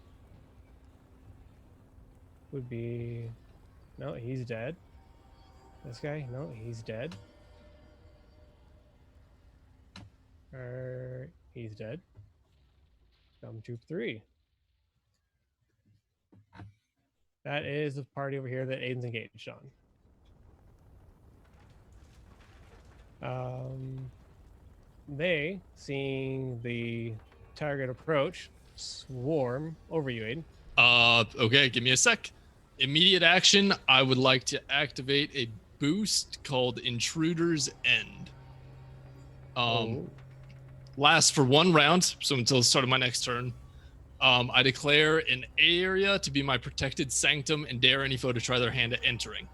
would be, no, he's dead. This guy, no, he's dead. He's dead. Goblin Troop 3. That is the party over here that Aiden's engaged on. They, seeing the target approach, swarm over you, Aiden. Okay, give me a sec. Immediate action, I would like to activate a boost called Intruder's End. Lasts for 1 round, so until the start of my next turn. I declare an area to be my protected sanctum and dare any foe to try their hand at entering.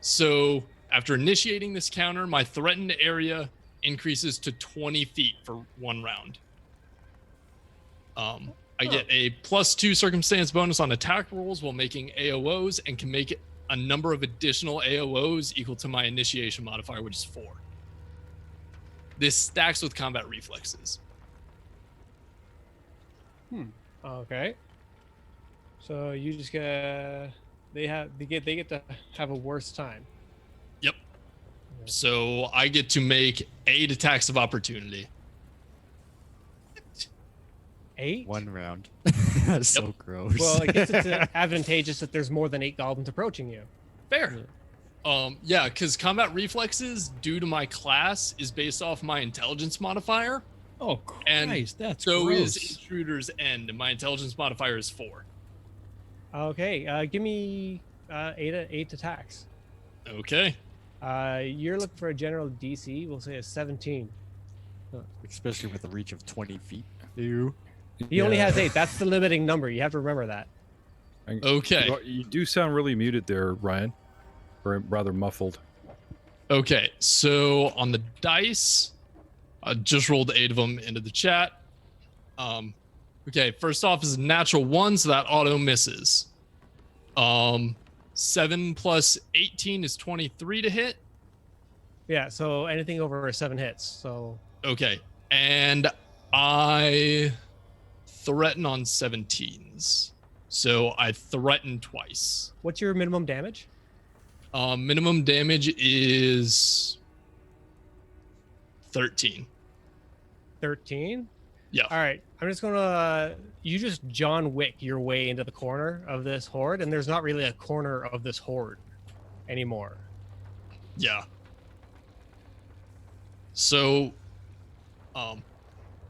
So after initiating this counter, my threatened area increases to 20 feet for 1 round. I get a +2 circumstance bonus on attack rolls while making AOOs and can make a number of additional AOOs equal to my initiation modifier, which is 4. This stacks with combat reflexes. Okay. So you just get they get to have a worse time. Yep. So I get to make 8 attacks of opportunity. 8? 1 round. That's so gross. Well, I guess it's advantageous that there's more than 8 goblins approaching you. Fair. Yeah, because combat reflexes, due to my class, is based off my intelligence modifier. Oh, And Christ, that's So gross. is Intruder's End, and my intelligence modifier is 4. Okay, give me 8 attacks. Okay. You're looking for a general DC. We'll say a 17. Especially with a reach of 20 feet. Ew. He only has 8. That's the limiting number. You have to remember that. Okay. You do sound really muted there, Ryan. Or rather muffled. Okay. So on the dice, I just rolled 8 of them into the chat. Okay. First off is a natural 1, so that auto misses. 7 plus 18 is 23 to hit. Yeah, so anything over 7 hits. So Okay. And I threaten on 17s. So I threaten twice. what's your minimum damage? Minimum damage is 13. 13? Yeah. All right. I'm just going to you just John Wick your way into the corner of this horde, and there's not really a corner of this horde anymore. Yeah. So,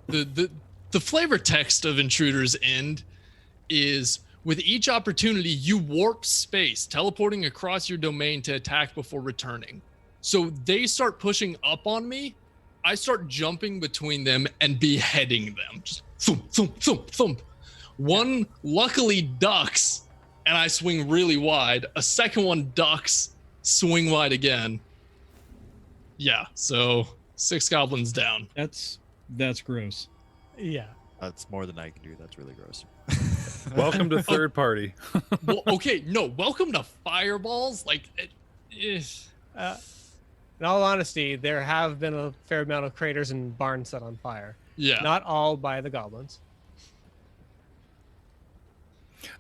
the flavor text of Intruder's End is: with each opportunity, you warp space, teleporting across your domain to attack before returning. So they start pushing up on me. I start jumping between them and beheading them. Just thump, thump, thump, thump. One luckily ducks, and I swing really wide. A second one ducks, swing wide again. Yeah, so 6 goblins down. That's gross. Yeah. That's more than I can do. That's really gross. Welcome to third party. Well, okay, no, welcome to fireballs. Like, In all honesty, there have been a fair amount of craters and barns set on fire. yeah. Not all by the goblins.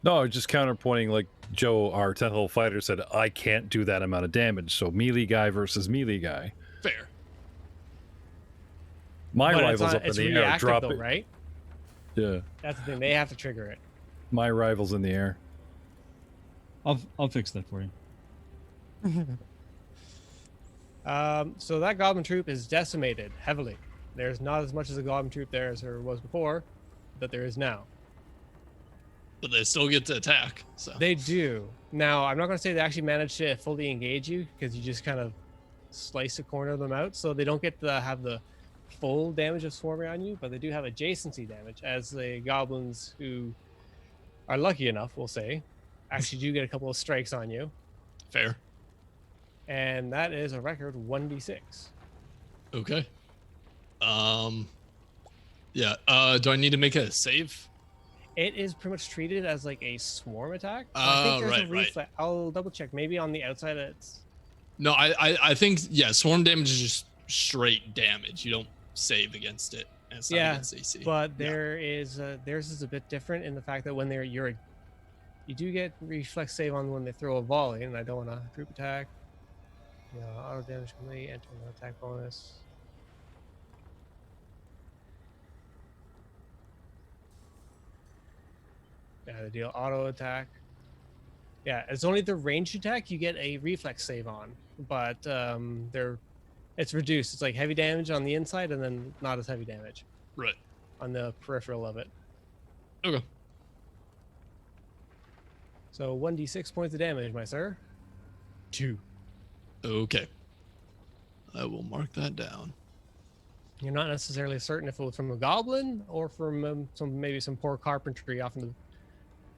No, I was just counterpointing, like Joe, our tentacle fighter, said, I can't do that amount of damage. So melee guy versus melee guy. Fair. My But rival's up in it's the air. reactive Drop though, it. right? Yeah. That's the thing. They have to trigger it. My rival's in the air. I'll fix that for you. So that goblin troop is decimated heavily. There's not as much as a goblin troop there as there was before, but there is now. But they still get to attack. So They do. Now, I'm not going to say they actually managed to fully engage you because you just kind of slice a corner of them out, so they don't get to have the full damage of swarming on you, but they do have adjacency damage, as the goblins who are lucky enough, we'll say, actually do get a couple of strikes on you. Fair. And that is a record 1d6. Okay. Yeah. Do I need to make a save? It is pretty much treated as like a swarm attack. Right. I'll double check. Maybe on the outside it's... No, I think, yeah, swarm damage is just straight damage. You don't save against it. And it's not against AC. But there is theirs is a bit different in the fact that when you do get reflex save on when they throw a volley, and I don't want to group attack. Auto damage complete, enter an attack bonus. Yeah, they deal auto attack. Yeah, it's only the ranged attack you get a reflex save on, but it's reduced. It's like heavy damage on the inside and then not as heavy damage Right. on the peripheral of it. Okay. So 1d6 points of damage, my sir. 2. Okay. I will mark that down. You're not necessarily certain if it was from a goblin or from maybe some poor carpentry off in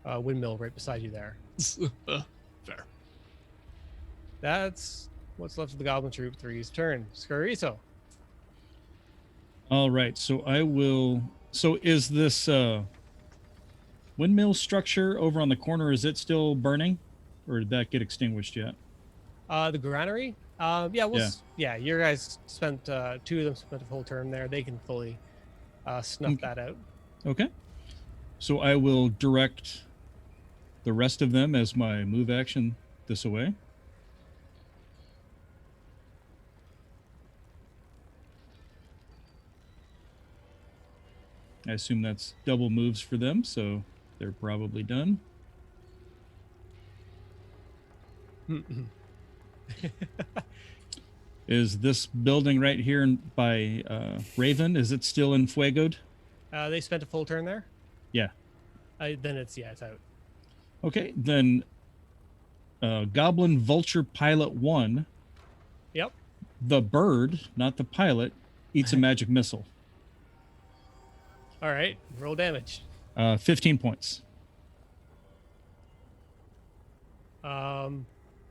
the windmill right beside you there. Fair. That's what's left of the goblin troop 3's turn. Scariso. All right, so I will. So is this windmill structure over on the corner? Is it still burning, or did that get extinguished yet? The granary. Yeah. You guys spent 2 of them spent a full turn there. They can fully snuff that out. Okay. So I will direct the rest of them as my move action this away. I assume that's double moves for them, so they're probably done. Is this building right here by Raven, is it still enfuegoed? They spent a full turn there. Yeah. Then it's out. Okay, then Goblin Vulture Pilot 1. Yep. The bird, not the pilot, eats a magic missile. All right. Roll damage. 15 points. All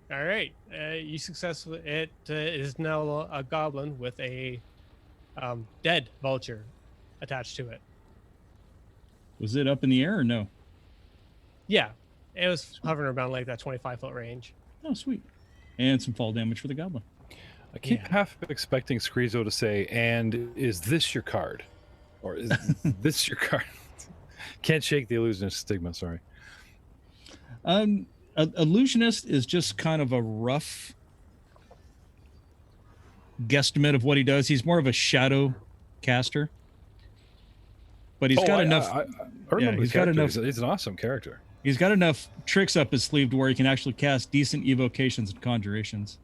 right. You successfully. It is now a goblin with a dead vulture attached to it. Was it up in the air or no? Yeah, it was hovering around like that 25-foot range. Oh, sweet. And some fall damage for the goblin. I keep half expecting Screezo to say, "And is this your card?" Or "Is this your card?" Can't shake the illusionist stigma, sorry. Illusionist is just kind of a rough guesstimate of what he does. He's more of a shadow caster. But he's got enough. I remember he's got enough. He's an awesome character. He's got enough tricks up his sleeve to where he can actually cast decent evocations and conjurations.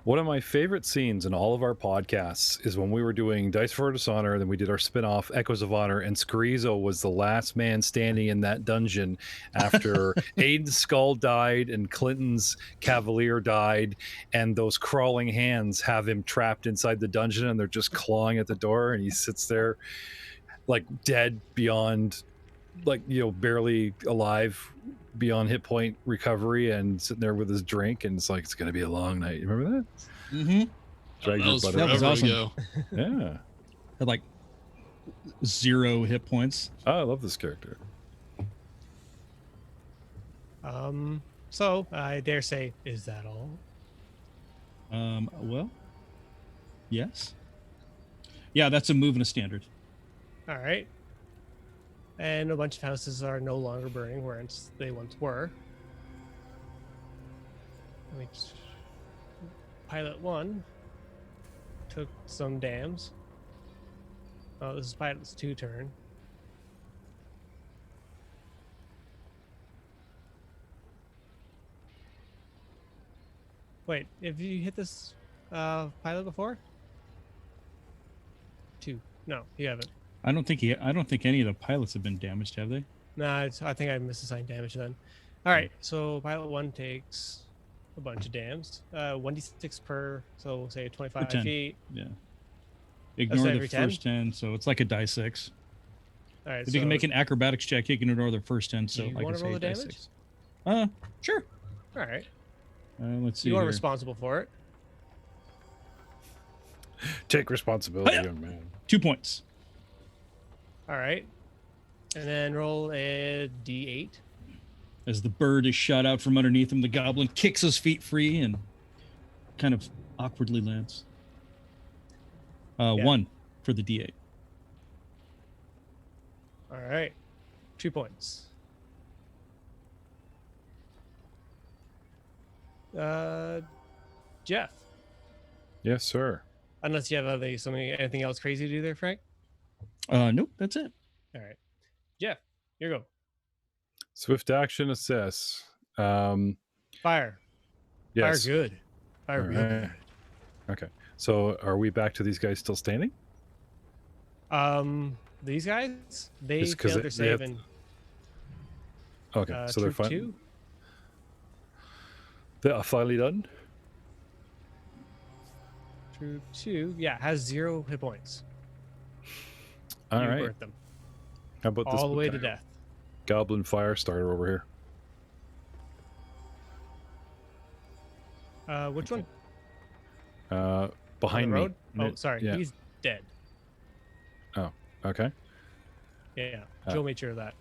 One of my favorite scenes in all of our podcasts is when we were doing Dice for Dishonor, and then we did our spin-off Echoes of Honor, and Screezo was the last man standing in that dungeon after Aiden's skull died and Clinton's Cavalier died, and those crawling hands have him trapped inside the dungeon, and they're just clawing at the door, and he sits there like dead beyond, like, you know, barely alive beyond hit point recovery, and sitting there with his drink, and it's like, it's gonna be a long night. You remember that? Mm-hmm. That was awesome. awesome. Yeah. Had like 0 hit points. Oh, I love this character. So I dare say, is that all? Well, yes. Yeah, that's a move and a standard. All right. And a bunch of houses are no longer burning, whereas they once were. Pilot 1 took some dams. Oh, this is Pilot's 2 turn. Wait, have you hit this pilot before? 2. No, you haven't. I don't think any of the pilots have been damaged, have they? No, I think I misassigned damage then. All right, so Pilot 1 takes a bunch of dams. 1d6 per, so we'll say 25 10. feet. Yeah. Ignore the every 10? first 10, so it's like a die 6. All right. If you can make an acrobatics check, you can ignore the first 10. Do So you like I want to say, roll the die damage? 6. Sure. All right. Let's see You are here. responsible for it. Take responsibility, Hiya! young man. 2 points. All right. And then roll a d8. As the bird is shot out from underneath him, the goblin kicks his feet free and kind of awkwardly lands. 1 for the D8. All right. 2 points. Jeff, Yes, sir. unless you have anything else crazy to do there, Frank. Nope, that's it. All right. Jeff, here you go. Swift action assess. Fire. Fire Yes. good. Fire real Alright. good. Okay. So are we back to these guys still standing? These guys, they Just 'cause failed they their save have- and Okay. So they're troop fine. 2. They are finally done. Troop 2, yeah, has 0 hit points. All You right. burnt them How about this all the way to guy? death. Goblin fire starter over here? Which one? Behind On the me. road? Oh, sorry. Yeah. He's dead. Okay. Yeah. Joe made sure of that.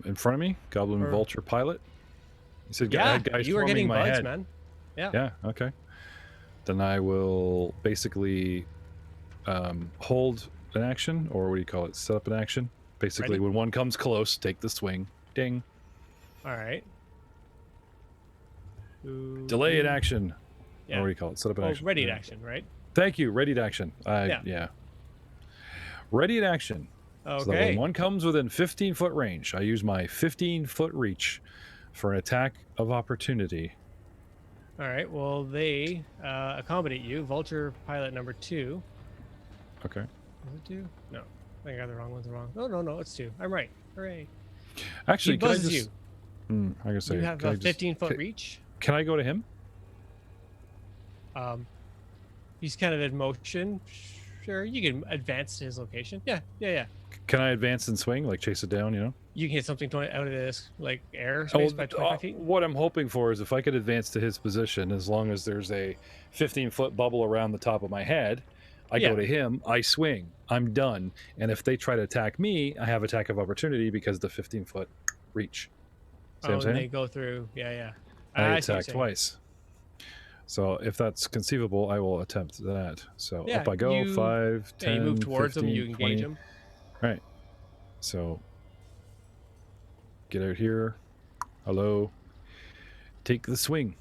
In front of me, Goblin Or- Vulture Pilot. He said, "I Yeah, had guys you were swarming getting my bugs, head." man. Yeah. Yeah. Okay. Then I will basically hold an action, or what do you call it? Set up an action. Basically, Ready? when one comes close, take the swing. Ding. All right. Delay in action. Yeah. Or what do you call it? Set up an Oh, action. ready in Yeah. action, right? Thank you. Ready to action. Yeah. Yeah. Ready in action. So that Okay. when one comes within 15-foot range, I use my 15-foot reach for an attack of opportunity. All right. Well, they accommodate you. Vulture pilot number 2. Okay. Is it 2? No. I think I got the wrong ones wrong. No, it's 2. I'm right. Hooray. Actually, He can I buzzes just? I gotta say, You have can I a just- 15-foot can- reach. Can I go to him? He's kind of in motion. Sure, you can advance to his location. Yeah. Can I advance and swing, like chase it down? You know. You can hit something out of this like airspace by 25 feet. What I'm hoping for is if I could advance to his position, as long as there's a 15-foot bubble around the top of my head, I go Yeah. to him, I swing, I'm done. And if they try to attack me, I have attack of opportunity because the 15-foot reach. See what I'm And saying? they go through. Yeah. I see what you're attack saying. twice. So if that's conceivable, I will attempt that. So Yeah, up I go, you- 5, 10, Yeah, you move towards 15, them. You 20. engage them. Right. So get out here. Hello. Take the swing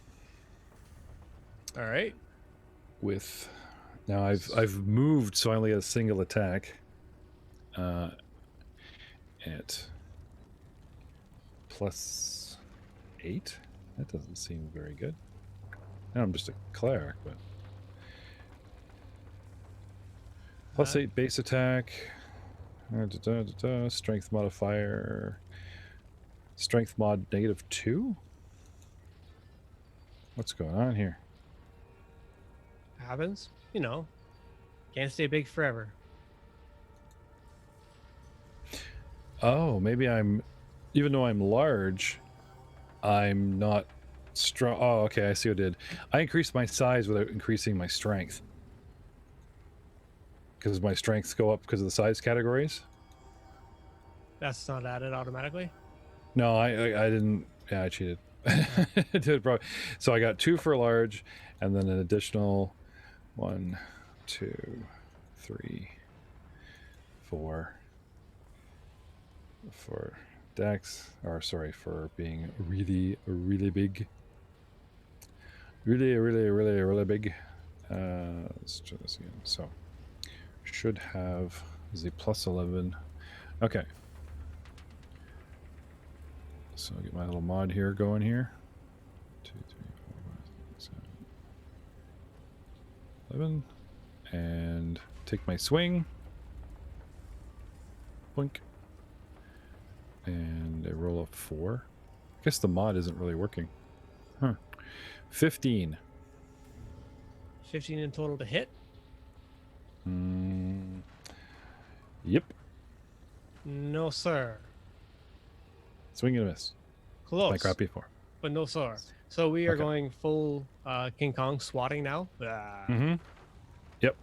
All right. with. Now I've moved, so I only have a single attack. At +8. That doesn't seem very good. And I'm just a cleric, but +8 base attack. Strength modifier. Strength mod -2. What's going on here? Happens. You know, can't stay big forever. Oh, maybe even though I'm large, I'm not strong. Oh, okay, I see what I did. I increased my size without increasing my strength. Because my strengths go up because of the size categories? That's not added automatically. No, I didn't. Yeah, I cheated. I did probably. So I got 2 for large, and then an additional 1, 2, 3, 4 for Dex, or sorry, for being really, really big. Really big. Let's try this again. So should have the +11. Okay. So I'll get my little mod here going here. 2, 3, 4, 5, 6, 7, 11. And take my swing. Blink. And I roll up 4. I guess the mod isn't really working. Huh. 15. 15 in total to hit. Yep. No, sir. Swing and a miss. Close. My crappy 4. But no, sir. So we are Okay. going full King Kong swatting now. Mm-hmm. Yep.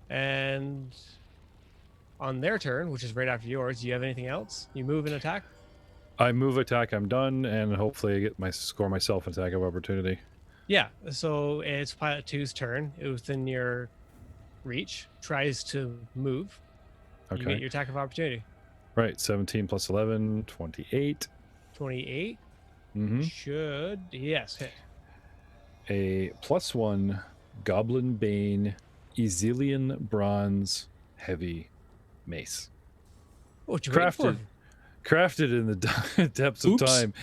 And on their turn, which is right after yours, do you have anything else? You move and attack? I move, attack, I'm done, and hopefully I get my score myself an attack of opportunity. Yeah. So it's Pilot 2's turn. It was within your reach. Tries to move. You Okay. get your attack of opportunity. Right. 17 plus 11, 28. 28 Mm-hmm. should, yes, hit. A +1 Goblin Bane Ezelian Bronze Heavy Mace. What you waiting for? Crafted in the depths of Oops. time.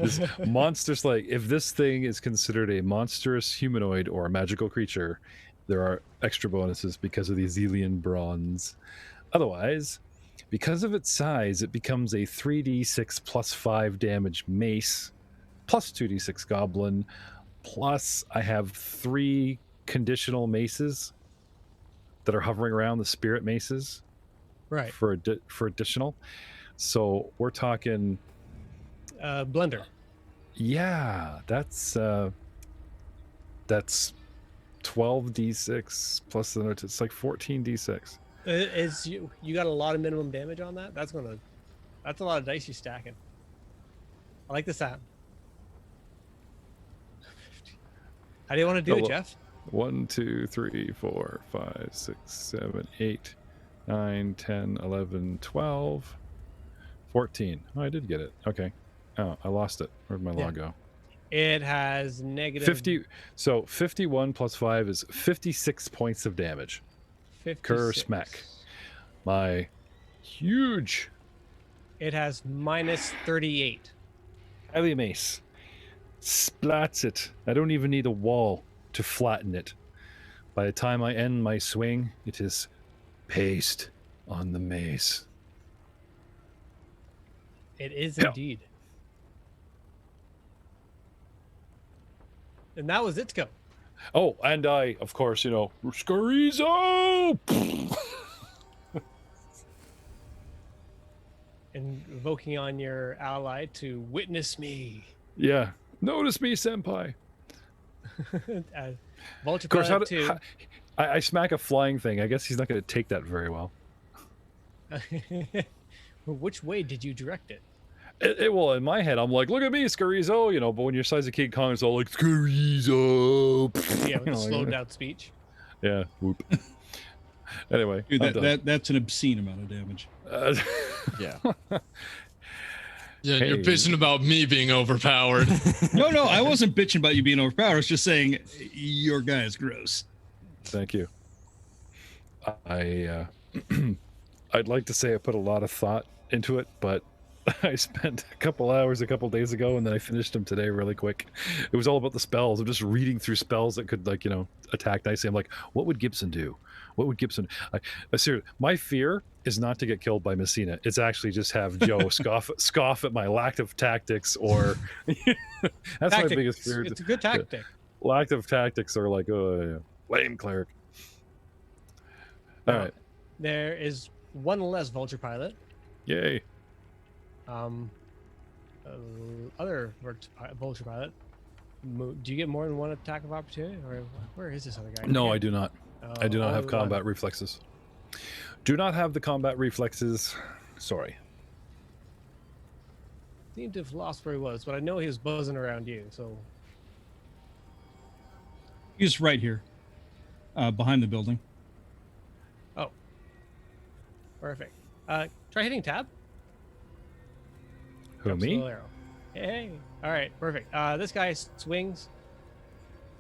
This monstrous, like, if this thing is considered a monstrous humanoid or a magical creature, there are extra bonuses because of the Ezelian Bronze. Otherwise, because of its size, it becomes a 3d6 plus 5 damage mace, plus 2d6 goblin, plus I have 3 conditional maces that are hovering around, the spirit maces, Right. for additional. So we're talking, Blender. yeah, that's 12d6 plus the it's like 14d6. Is you got a lot of minimum damage on that? That's a lot of dice you're stacking. I like the sound. How do you want to do Oh, it, well, Jeff? 1, 2, 3, 4, 5, 6, 7, 8, 9, 10, 11, 12, 14. Oh, I did get it. Okay. Oh, I lost it. Where'd my Yeah. log go? It has negative 50. So 51 plus 5 is 56 points of damage. 56. Kerr smack. My huge It has minus 38. heavy mace splats it. I don't even need a wall to flatten it. By the time I end my swing, it is paste on the mace. It is Yeah. indeed. And that was its go. Oh, and I, of course, Scarizo! Invoking on your ally to witness me. Yeah. Notice me, senpai. Vulture Of course, Pilot 2. I smack a flying thing. I guess he's not going to take that very well. Which way did you direct it? Well, in my head, I'm like, look at me, Scarizo, but when your size of King Kong, it's all like, Scarizo. Yeah, with a slowed down speech. Yeah, whoop. Anyway, Dude, I'm done. that's an obscene amount of damage. Yeah. Yeah, you're Hey. bitching about me being overpowered. No, I wasn't bitching about you being overpowered. I was just saying your guy is gross. Thank you. I'd like to say I put a lot of thought into it, but I spent a couple hours a couple days ago, and then I finished them today really quick. It was all about the spells. I'm just reading through spells that could, attack nicely. I'm like, what would Gibson do? What would Gibson? I seriously, my fear is not to get killed by Mesinna. It's actually just have Joe scoff at my lack of tactics, or that's my biggest fear. It's a good tactic. Lack of tactics, or like, lame cleric. All Now, right, There is one less Vulture Pilot. yay. Other Vulture Pilot. Do you get more than one attack of opportunity, or where is this other guy? No, I do not. I do not have only combat one. reflexes. Do not have the combat reflexes. Sorry. Seemed to have lost where he was, but I know he was buzzing around you. So He's right here, behind the building. perfect. Try hitting tab. Who, Drops a me? little arrow. Hey. All right. Perfect. This guy swings,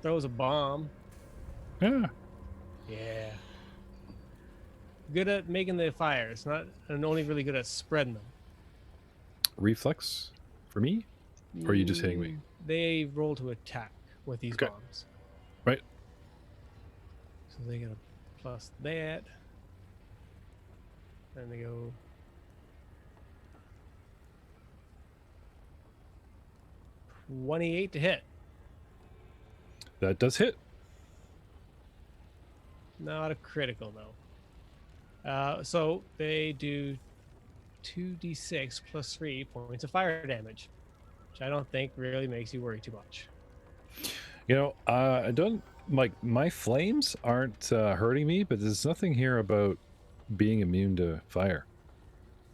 throws a bomb. Yeah. Yeah. Good at making the fires, not and only really good at spreading them. Reflex for me? Or are you just hitting me? They roll to attack with these Okay. bombs. Right. So they get a plus that. And they go. 28 to hit. That does hit. Not a critical, though. So they do 2d6 plus 3 points of fire damage, which I don't think really makes you worry too much. You know, I don't like my flames aren't hurting me, but there's nothing here about being immune to fire.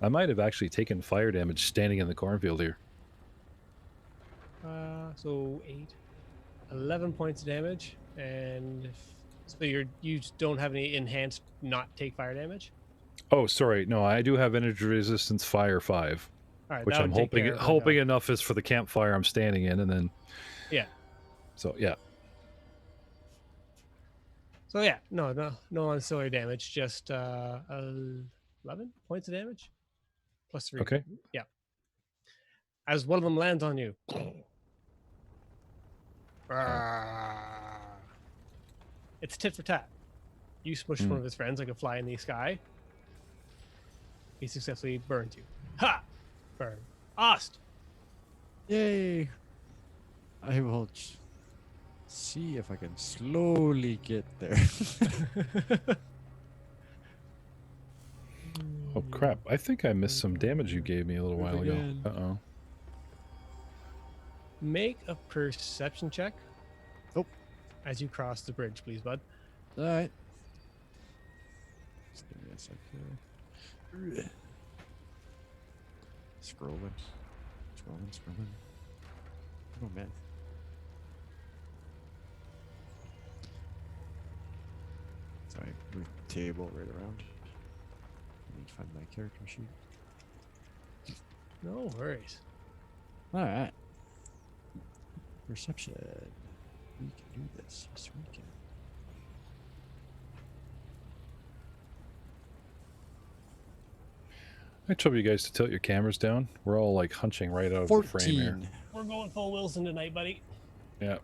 I might have actually taken fire damage standing in the cornfield here. So 8, 11 points of damage, and so you don't have any enhanced not take fire damage. Oh, sorry. No, I do have energy resistance fire 5, All right, which that I'm would take care hoping of it. enough is for the campfire I'm standing in, and then Yeah. So yeah. So yeah, no ancillary damage, just 11 points of damage plus 3. Okay. Yeah. As one of them lands on you. It's tit for tat. You smushed one of his friends like a fly in the sky. He successfully burned you. Ha! Burn. Ost! Yay! I will see if I can slowly get there. Oh crap! I think I missed some damage you gave me a little while ago. Again. Uh-oh. Make a perception check. Oh. As you cross the bridge, please, bud. Alright. Just give me a sec here. Scrolling. Oh man. Sorry, move the table right around. I need to find my character sheet. No worries. Alright. Perception. We can do this. Yes, we can. I told you guys to tilt your cameras down. We're all like hunching right out of the frame here. 14. We're going full Wilson tonight, buddy. Yeah.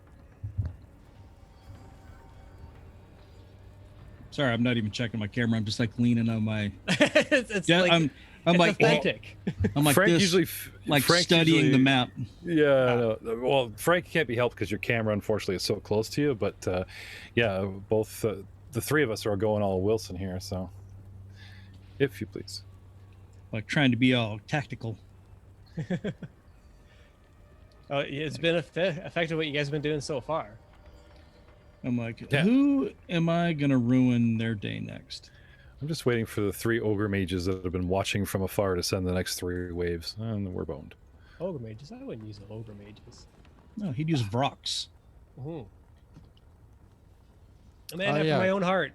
Sorry, I'm not even checking my camera. I'm just like leaning on my. it's Yeah, like, I'm it's like authentic. I'm like Frank this, usually like Frank studying usually- the map. Yeah. No, well, Frank can't be helped because your camera, unfortunately, is so close to you. But yeah, both the three of us are going all Wilson here. So, if you please. Like trying to be all tactical. It's been effective what you guys have been doing so far. I'm like, Yeah. who am I gonna ruin their day next? I'm just waiting for the 3 ogre mages that have been watching from afar to send the next 3 waves, and we're boned. Ogre mages? I wouldn't use ogre mages. No, he'd use Vrox. Mm-hmm. A man Oh, after yeah. my own heart.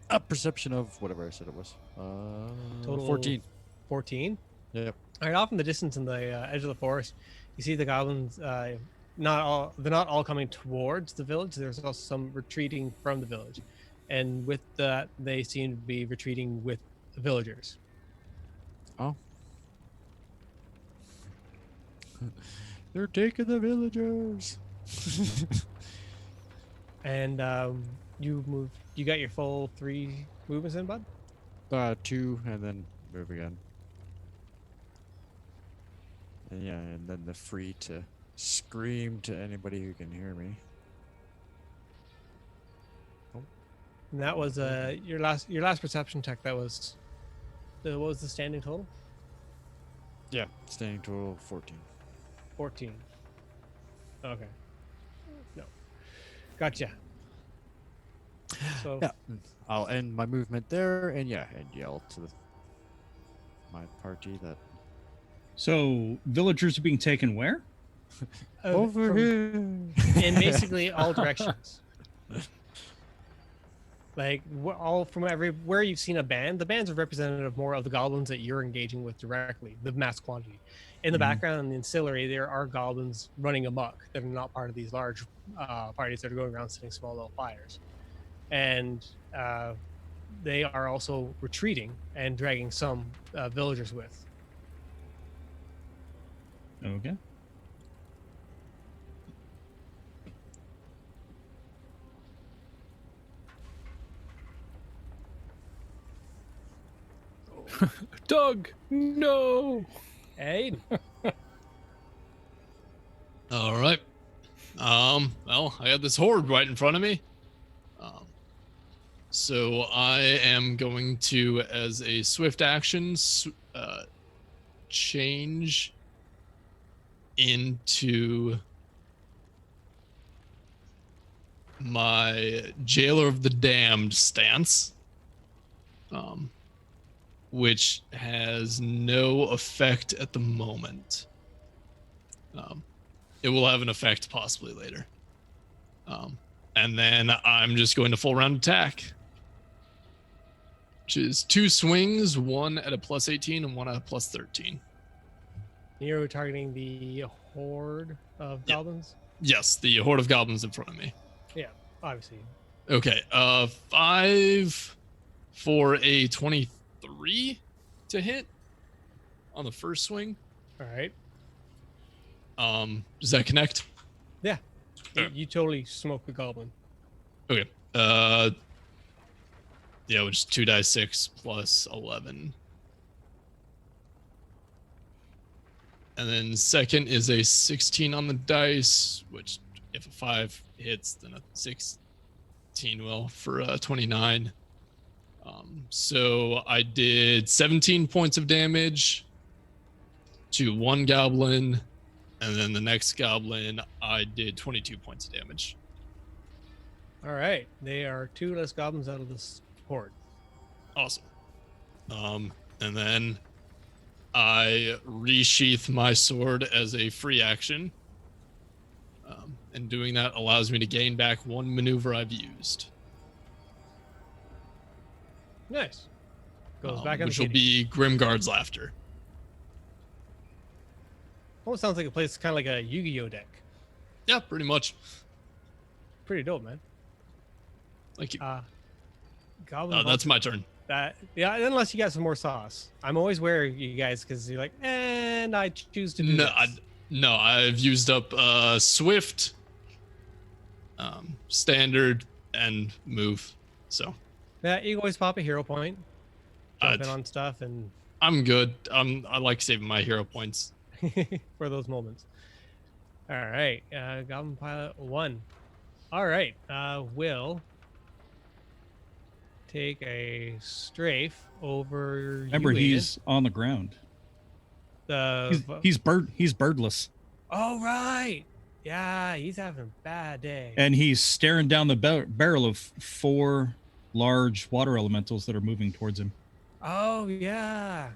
A perception of whatever I said it was. Total 14. 14? Yep. All right, off in the distance in the edge of the forest, you see the goblins. They're not all coming towards the village. There's also some retreating from the village, and with that, they seem to be retreating with the villagers. Oh. They're taking the villagers. And you got your full 3 movements in, bud. 2 and then move again. And yeah, and then the free to scream to anybody who can hear me. And that was your last perception check. That was what was the standing total? Yeah, standing total 14. 14. Okay. No. Gotcha. So Yeah, I'll end my movement there, and yeah, and yell to my party that So villagers are being taken where? over from- here. in basically all directions. Like all from everywhere you've seen a band, the bands are representative more of the goblins that you're engaging with directly, the mass quantity. In the background in the ancillary, there are goblins running amok that are not part of these large parties that are going around setting small little fires. And they are also retreating and dragging some villagers with. Okay. Doug, no. Hey, All right. Well, I got this horde right in front of me. So I am going to, as a swift action, change into my Jailer of the Damned stance, which has no effect at the moment. It will have an effect possibly later. And then I'm just going to full round attack, which is 2 swings, one at a plus 18 and one at a plus 13. You're targeting the horde of goblins? Yes, the horde of goblins in front of me. Yeah, obviously. Okay, 5 for a 23 to hit on the first swing. All right. Does that connect? Yeah. Alright. You totally smoke the goblin. Okay. Yeah, which is 2d6 plus 11. And then second is a 16 on the dice, which if a 5 hits, then a 16 will for 29. So I did 17 points of damage to one goblin, and then the next goblin I did 22 points of damage. All right. They are 2 less goblins out of this horde. Awesome. And then I resheath my sword as a free action. And doing that allows me to gain back 1 maneuver I've used. Nice. Goes back on which the will be Grimguard's Laughter. Almost sounds like a place kind of like a Yu-Gi-Oh deck. Yeah, pretty much. Pretty dope, man. Thank you. Goblin. That's my turn. Yeah, unless you got some more sauce. I'm always wary of you guys because you're like, and I choose to do this. No, I've used up Swift, Standard, and Move. So Yeah, you can always pop a hero point, jump in on stuff, and I'm good. I like saving my hero points. for those moments. All right, Goblin Pilot 1. All right, will take a strafe over. Remember, you, he's on the ground. Aiden. He's birdless, Oh right, yeah, he's having a bad day. and he's staring down the barrel of 4 large water elementals that are moving towards him. Oh yeah,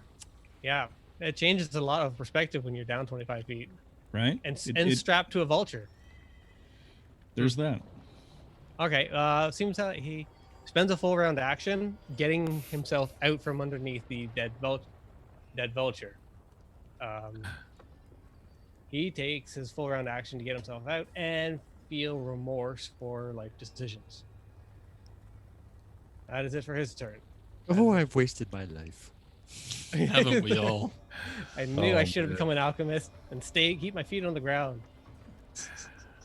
yeah. It changes a lot of perspective when you're down 25 feet Right? and It- strapped to a vulture. There's that. Okay, seems that he spends a full round action getting himself out from underneath the dead vulture. He takes his full round action to get himself out and feel remorse for life decisions. That is it for his turn. Oh, I've wasted my life. Haven't we all? I knew I Oh, should have man. become an alchemist and keep my feet on the ground.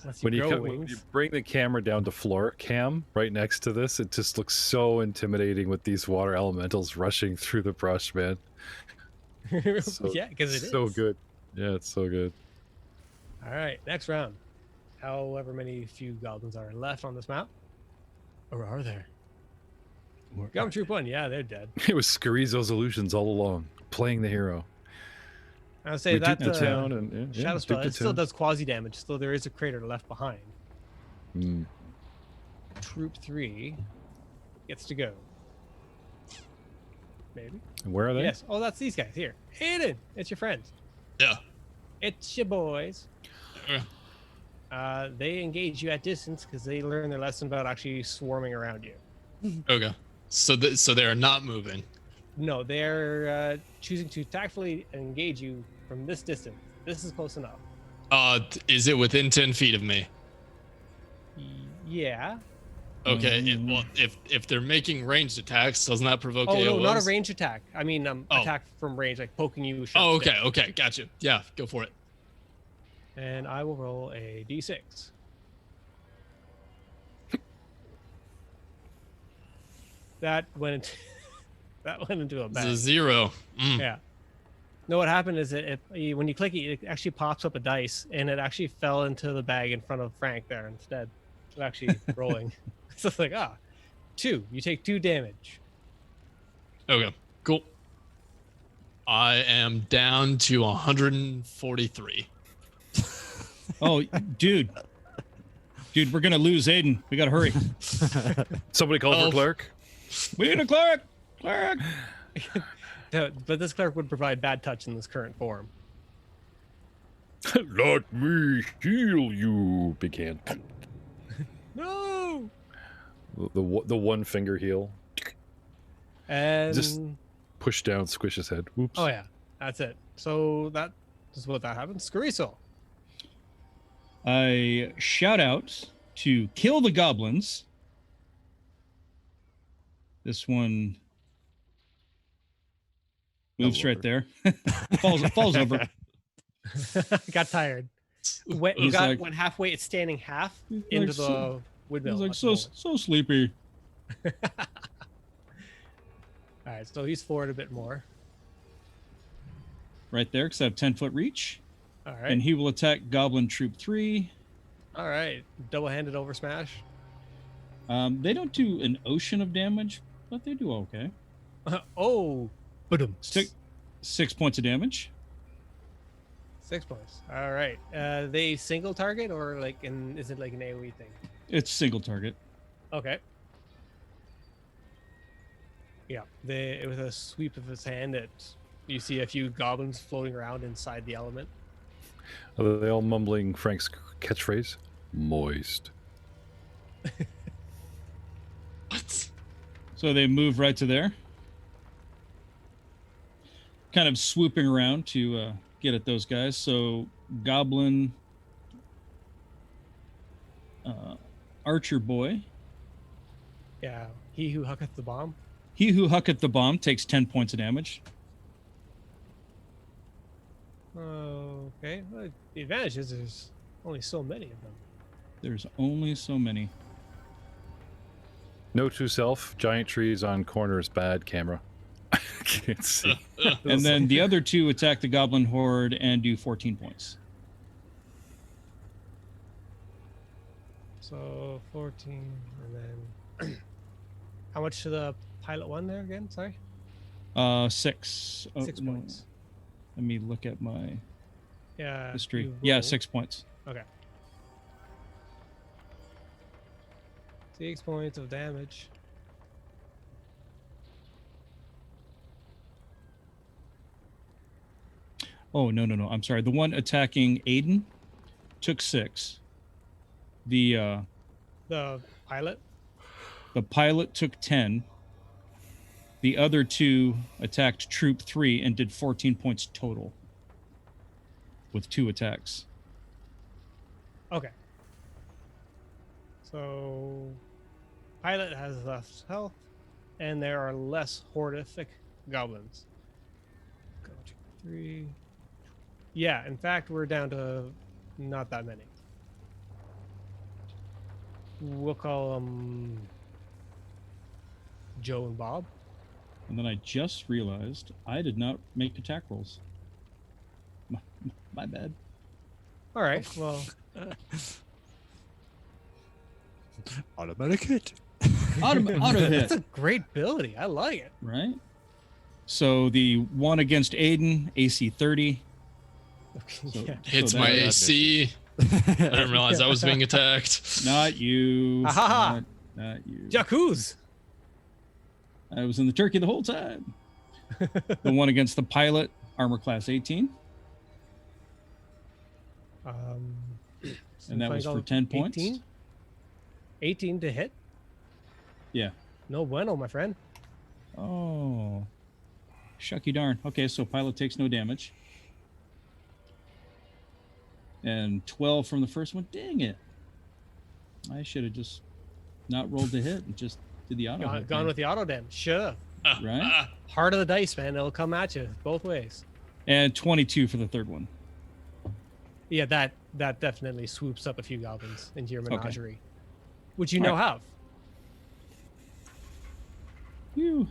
Unless you When grow when you wings. bring the camera down to floor cam right next to this, it just looks so intimidating with these water elementals rushing through the brush, man. So- yeah, because it is. so good. Yeah, it's so good. All right, next round. However many few goblins are left on this map. Or are there? Goblin Troop 1, yeah, they're dead. It was Scarizo's illusions all along, playing the hero. I would say We that took the town and Shadow took Spell, the it still town. does quasi damage, so there is a crater left behind. Mm. Troop 3 gets to go. Maybe. And where are they? Yes. Oh, that's these guys here. Aiden, it's your friends. Yeah. It's your boys. Yeah. They engage you at distance because they learn their lesson about actually swarming around you. Okay. So they are not moving. No, they're choosing to tactfully engage you from this distance. This is close enough. Is it within 10 feet of me? Yeah. Okay. Well, if they're making ranged attacks, doesn't that provoke Oh, no, AOs? not a range attack. I mean, Oh. attack from range, like poking you with sharp Oh, stick. okay. Okay. Gotcha. Yeah. Go for it. And I will roll a d6. That went into a It's a bag. 0. Mm. Yeah. No, what happened is when you click it, it actually pops up a dice, and it actually fell into the bag in front of Frank there instead of actually rolling. So it's like, 2. You take 2 damage. Okay, cool. I am down to 143. Oh, dude, we're gonna lose Aiden. We gotta hurry. Somebody call Oh. for cleric. We need a cleric. Cleric. No, but this cleric would provide bad touch in this current form. Let me heal you. Big hand. No. The one finger heal. And Just- Push down, squish his head. Oops. oh yeah, that's it. So that is what that happens. Scariso. I shout out to kill the goblins. This one moves Fell right there. falls over. Got tired. He's like- Went halfway. It's standing half He's into like, the so- windmill. He's like at the so moment. sleepy. All right, so he's forward a bit more. Right there, because I have 10-foot reach. All right. And he will attack Goblin Troop 3. All right. Double-handed over smash. They don't do an ocean of damage, but they do okay. Oh. Ba-dum. 6 points of damage. 6 points. All right. They single target or is it like an AoE thing? It's single target. Okay. Yeah. With a sweep of his hand, you see a few goblins floating around inside the element. Are they all mumbling Frank's catchphrase? Moist. What? So they move right to there. Kind of swooping around to get at those guys. So Goblin Archer Boy. Yeah. He who hucketh the bomb. He who hucketh the bomb takes 10 points of damage. Okay. Well, the advantage is there's only so many of them. There's only so many. Note to self, giant trees on corners, bad camera. Can't see. And then the other 2 attack the Goblin Horde and do 14 points. So 14, and then how much to the pilot one there again? Sorry, 6. Oh, 6 no. points. Let me look at my Yeah. history. you Yeah, roll. 6 points. Okay. 6 points of damage. Oh, no. I'm sorry. The one attacking Aiden took 6. The The pilot. pilot took 10. The other 2 attacked Troop 3 and did 14 points total with 2 attacks. Okay. So pilot has less health, and there are less horrific goblins. Go 2, 3. Yeah, in fact, we're down to not that many. We'll call them Joe and Bob. And then I just realized I did not make attack rolls. My bad. All right. Well, Automatic hit. Auto hit. that's a great ability. I like it. Right? So the one against Aiden, AC 30. So- Yeah. Hits so my that- AC. I didn't realize I was being attacked. Not you. Aha! Not you. Jacuz. I was in the turkey the whole time. The one against the pilot, armor class 18. And that was for 10 points? 18? 18 to hit? Yeah. No bueno, my friend. Oh. Shucky darn. Okay, so pilot takes no damage. And 12 from the first one. Dang it. I should have just not rolled the hit and just did the auto hit Gone thing, with the auto den. Sure. right? Heart of the dice, man. It'll come at you both ways. And 22 for the third one. Yeah, that definitely swoops up a few goblins into your Okay. menagerie, which you All now have. Phew.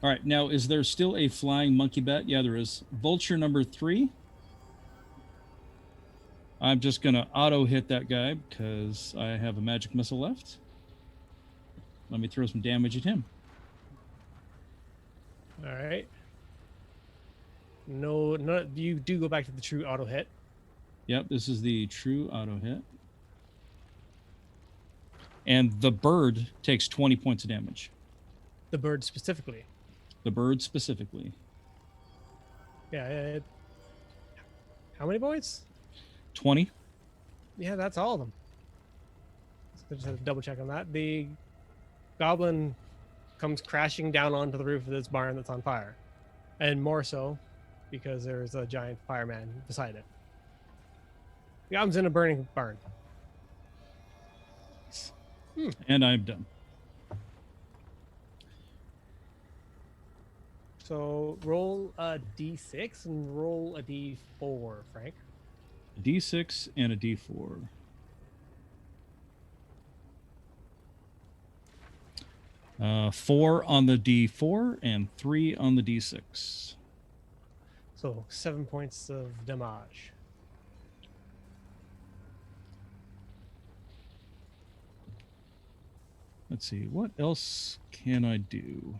All right, now is there still a flying monkey bat? Yeah, there is. Vulture number 3. I'm just gonna auto hit that guy because I have a magic missile left. Let me throw some damage at him. All right. No, you do go back to the true auto hit. Yep, this is the true auto hit. And the bird takes 20 points of damage. The bird specifically. The bird specifically. Yeah. How many points? 20. Yeah, that's all of them. So just have to double check on that. The goblin comes crashing down onto the roof of this barn that's on fire. And more so because there's a giant fireman beside it. The goblin's in a burning barn. And I'm done. So roll a d6 and roll a d4, Frank. A D6 and a D4. Four on the D4 and 3 on the D6. So 7 points of damage. Let's see, what else can I do?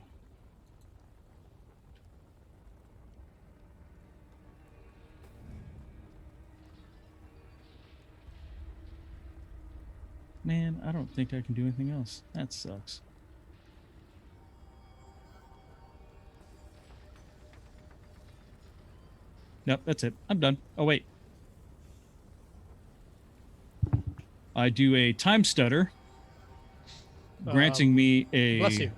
Man, I don't think I can do anything else. That sucks. Nope, that's it. I'm done. Oh, wait. I do a time stutter, granting me a... Bless you.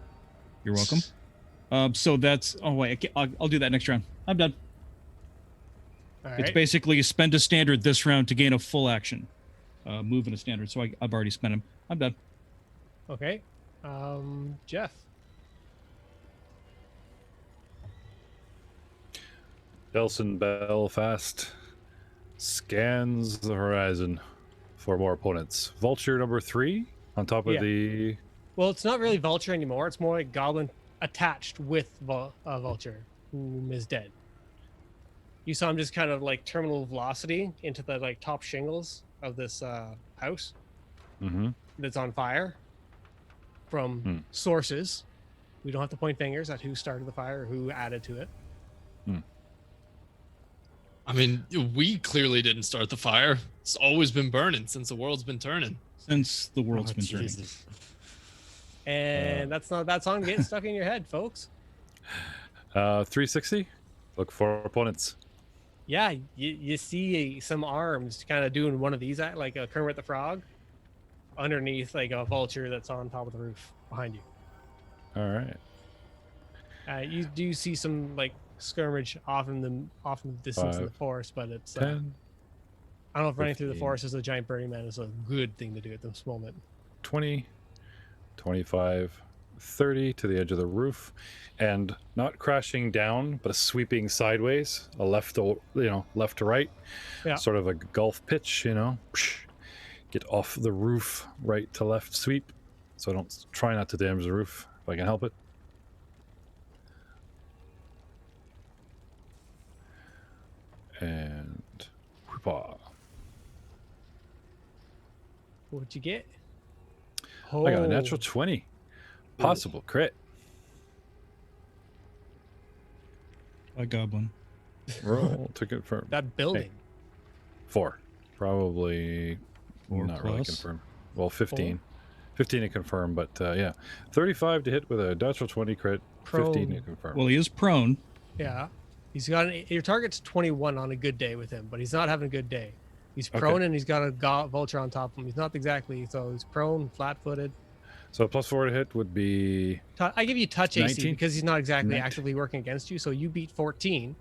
You're welcome. So that's... Oh, wait. I'll do that next round. I'm done. All It's right. basically spend a standard this round to gain a full action. Move in a standard. So I've already spent him. I'm done. Okay. Jeff. Nelson Belfast scans the horizon for more opponents. Vulture number 3 on top of Yeah. the... Well, it's not really Vulture anymore. It's more like Goblin attached with Vulture, whom is dead. You saw him just kind of like terminal velocity into the like top shingles of this house Mm-hmm. that's on fire from sources. We don't have to point fingers at who started the fire or who added to it. I mean, we clearly didn't start the fire. It's always been burning since the world's been turning. Since the world's Oh, been turning. Jesus. And that's not that song getting stuck in your head, folks. 360. Look for opponents. Yeah, you see some arms kind of doing one of these, like a Kermit the Frog, underneath like a vulture that's on top of the roof behind you. All right. You do see some like skirmish off in the distance in the 5, forest, but it's 10. I don't know if running through the 15. forest as a giant burning man is a good thing to do at this moment. 20, 25, 30 to the edge of the roof, and not crashing down, but a sweeping sideways, a left to right, Yeah. sort of a golf pitch, get off the roof, right to left sweep, so I don't try not to damage the roof if I can help it. And whoopah. What'd you get? I got a Oh, natural 20. Possible crit. A goblin. Roll to confirm. that building. 4. Probably 4 not really plus. confirm. Well, 15. 15 to confirm, but yeah. 35 to hit with a natural 20 crit. 15 to Prone. confirm. Well, he is prone. Yeah, he's got your target's 21 on a good day with him, but he's not having a good day. He's Okay. prone and he's got a vulture on top of him. He's not exactly so he's prone, flat-footed. So plus 4 to hit would be I give you touch AC 19? because he's not exactly 19. actively working against you, so you beat 14.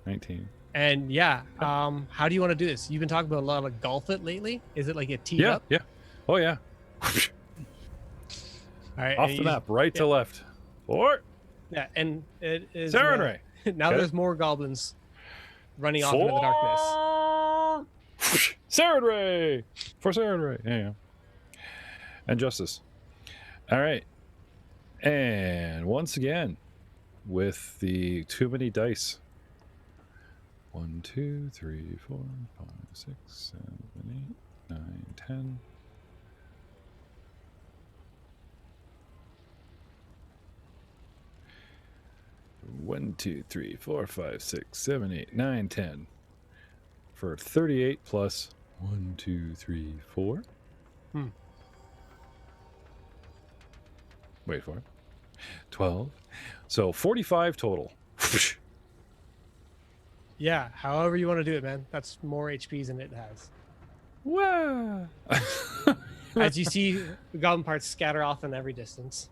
19. And yeah, how do you want to do this? You've been talking about a lot of golf it lately. Is it like a tee Yeah, up? yeah. Oh, yeah. All right, Off and the you- map, right to left. 4. Yeah, and it is Siren Ray. now Okay. there's more goblins running off into the darkness. Siren Ray! For Siren Ray. Yeah. And Justice. All right. And once again, with the too many dice. 1, 2, 3, 4, 5, 6, 7, 8, 9, 10. One, 2, 3, 4, 5, 6, 7, 8, 9, 10. For 38 plus 1, 2, 3, 4. Wait for it. 12. So 45 total. Yeah, however you want to do it, man. That's more HPs than it has. Wow. As you see, the goblin parts scatter off in every distance.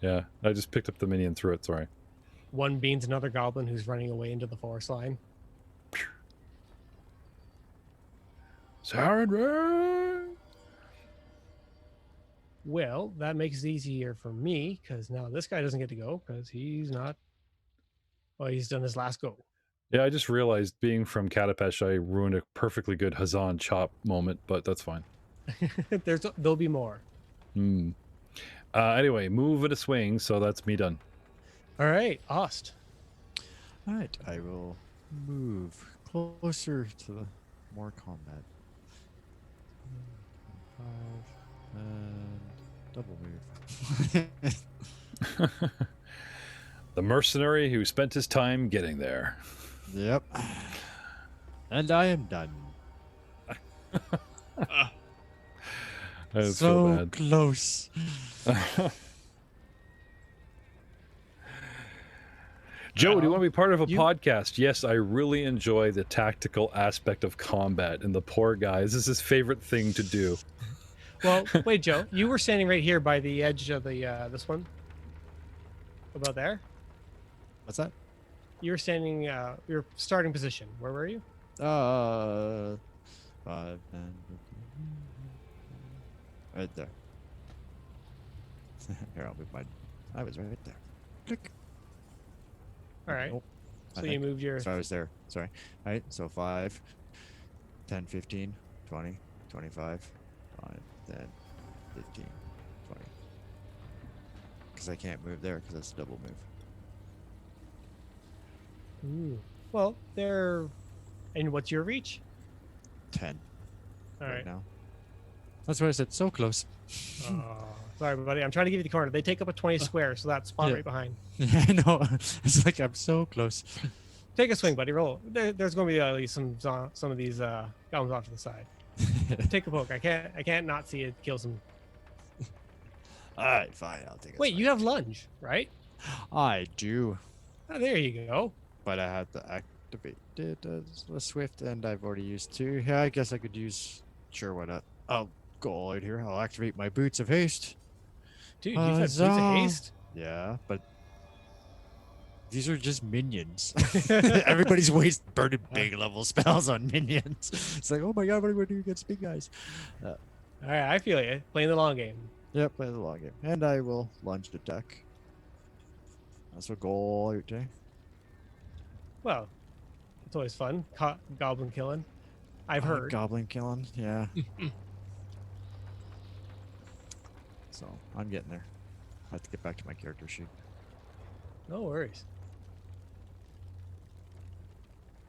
Yeah, I just picked up the mini and threw it. Sorry. One beans another goblin who's running away into the forest line. Siren. Well, that makes it easier for me because now this guy doesn't get to go because he's not. Well, he's done his last go. Yeah, I just realized being from Katapesh, I ruined a perfectly good Hazan chop moment, but that's fine. There'll be more. Anyway, move and a swing, so that's me done. All right, Ost. All right, I will move closer to the more combat. 5 and double move. The mercenary who spent his time getting there. Yep. And I am done. That's so bad. close. Joe, do you want to be part of a You- podcast? Yes, I really enjoy the tactical aspect of combat, and the poor guy, this is his favorite thing to do. Well, wait, Joe. You were standing right here by the edge of the this one. About there. What's that? You were standing. Your starting position. Where were you? 5 and right there. Here, I'll move mine. I was right there. Click. All right. Nope, I So you think. moved your. So I was there. Sorry. All right. So 5, 10, 15, 20, 25, 5, 10, 15, 20. Because I can't move there because that's a double move. Ooh. Well, they're. And what's your reach? 10 All right. now. That's what I said. So close. Sorry, buddy. I'm trying to give you the corner. They take up a 20 square, so that spot Yeah. right behind. Yeah, I know. It's like I'm so close. Take a swing, buddy. Roll. There's going to be at least some of these goblins off to the side. Take a poke. I can't not see it kill some. All right, fine. I'll take it. Wait, you have lunge, right? I do, Oh, there you go. but I had to activate it as a swift, and I've already used 2. Yeah, I guess I could use. Sure, why not? I'll go all out here. I'll activate my boots of haste. Dude, you've had boots of Huzzah. haste. Yeah, but these are just minions. Everybody's wasting burning big level spells on minions. It's like, oh my god, what am I doing against big guys? All right, I feel you. Playing the long game. Yep, play the long game. And I will lunge attack. That's what goal out there. Well, it's always fun. Goblin killing. I've Oh, heard. Goblin killing, yeah. So, I'm getting there. I have to get back to my character sheet. No worries.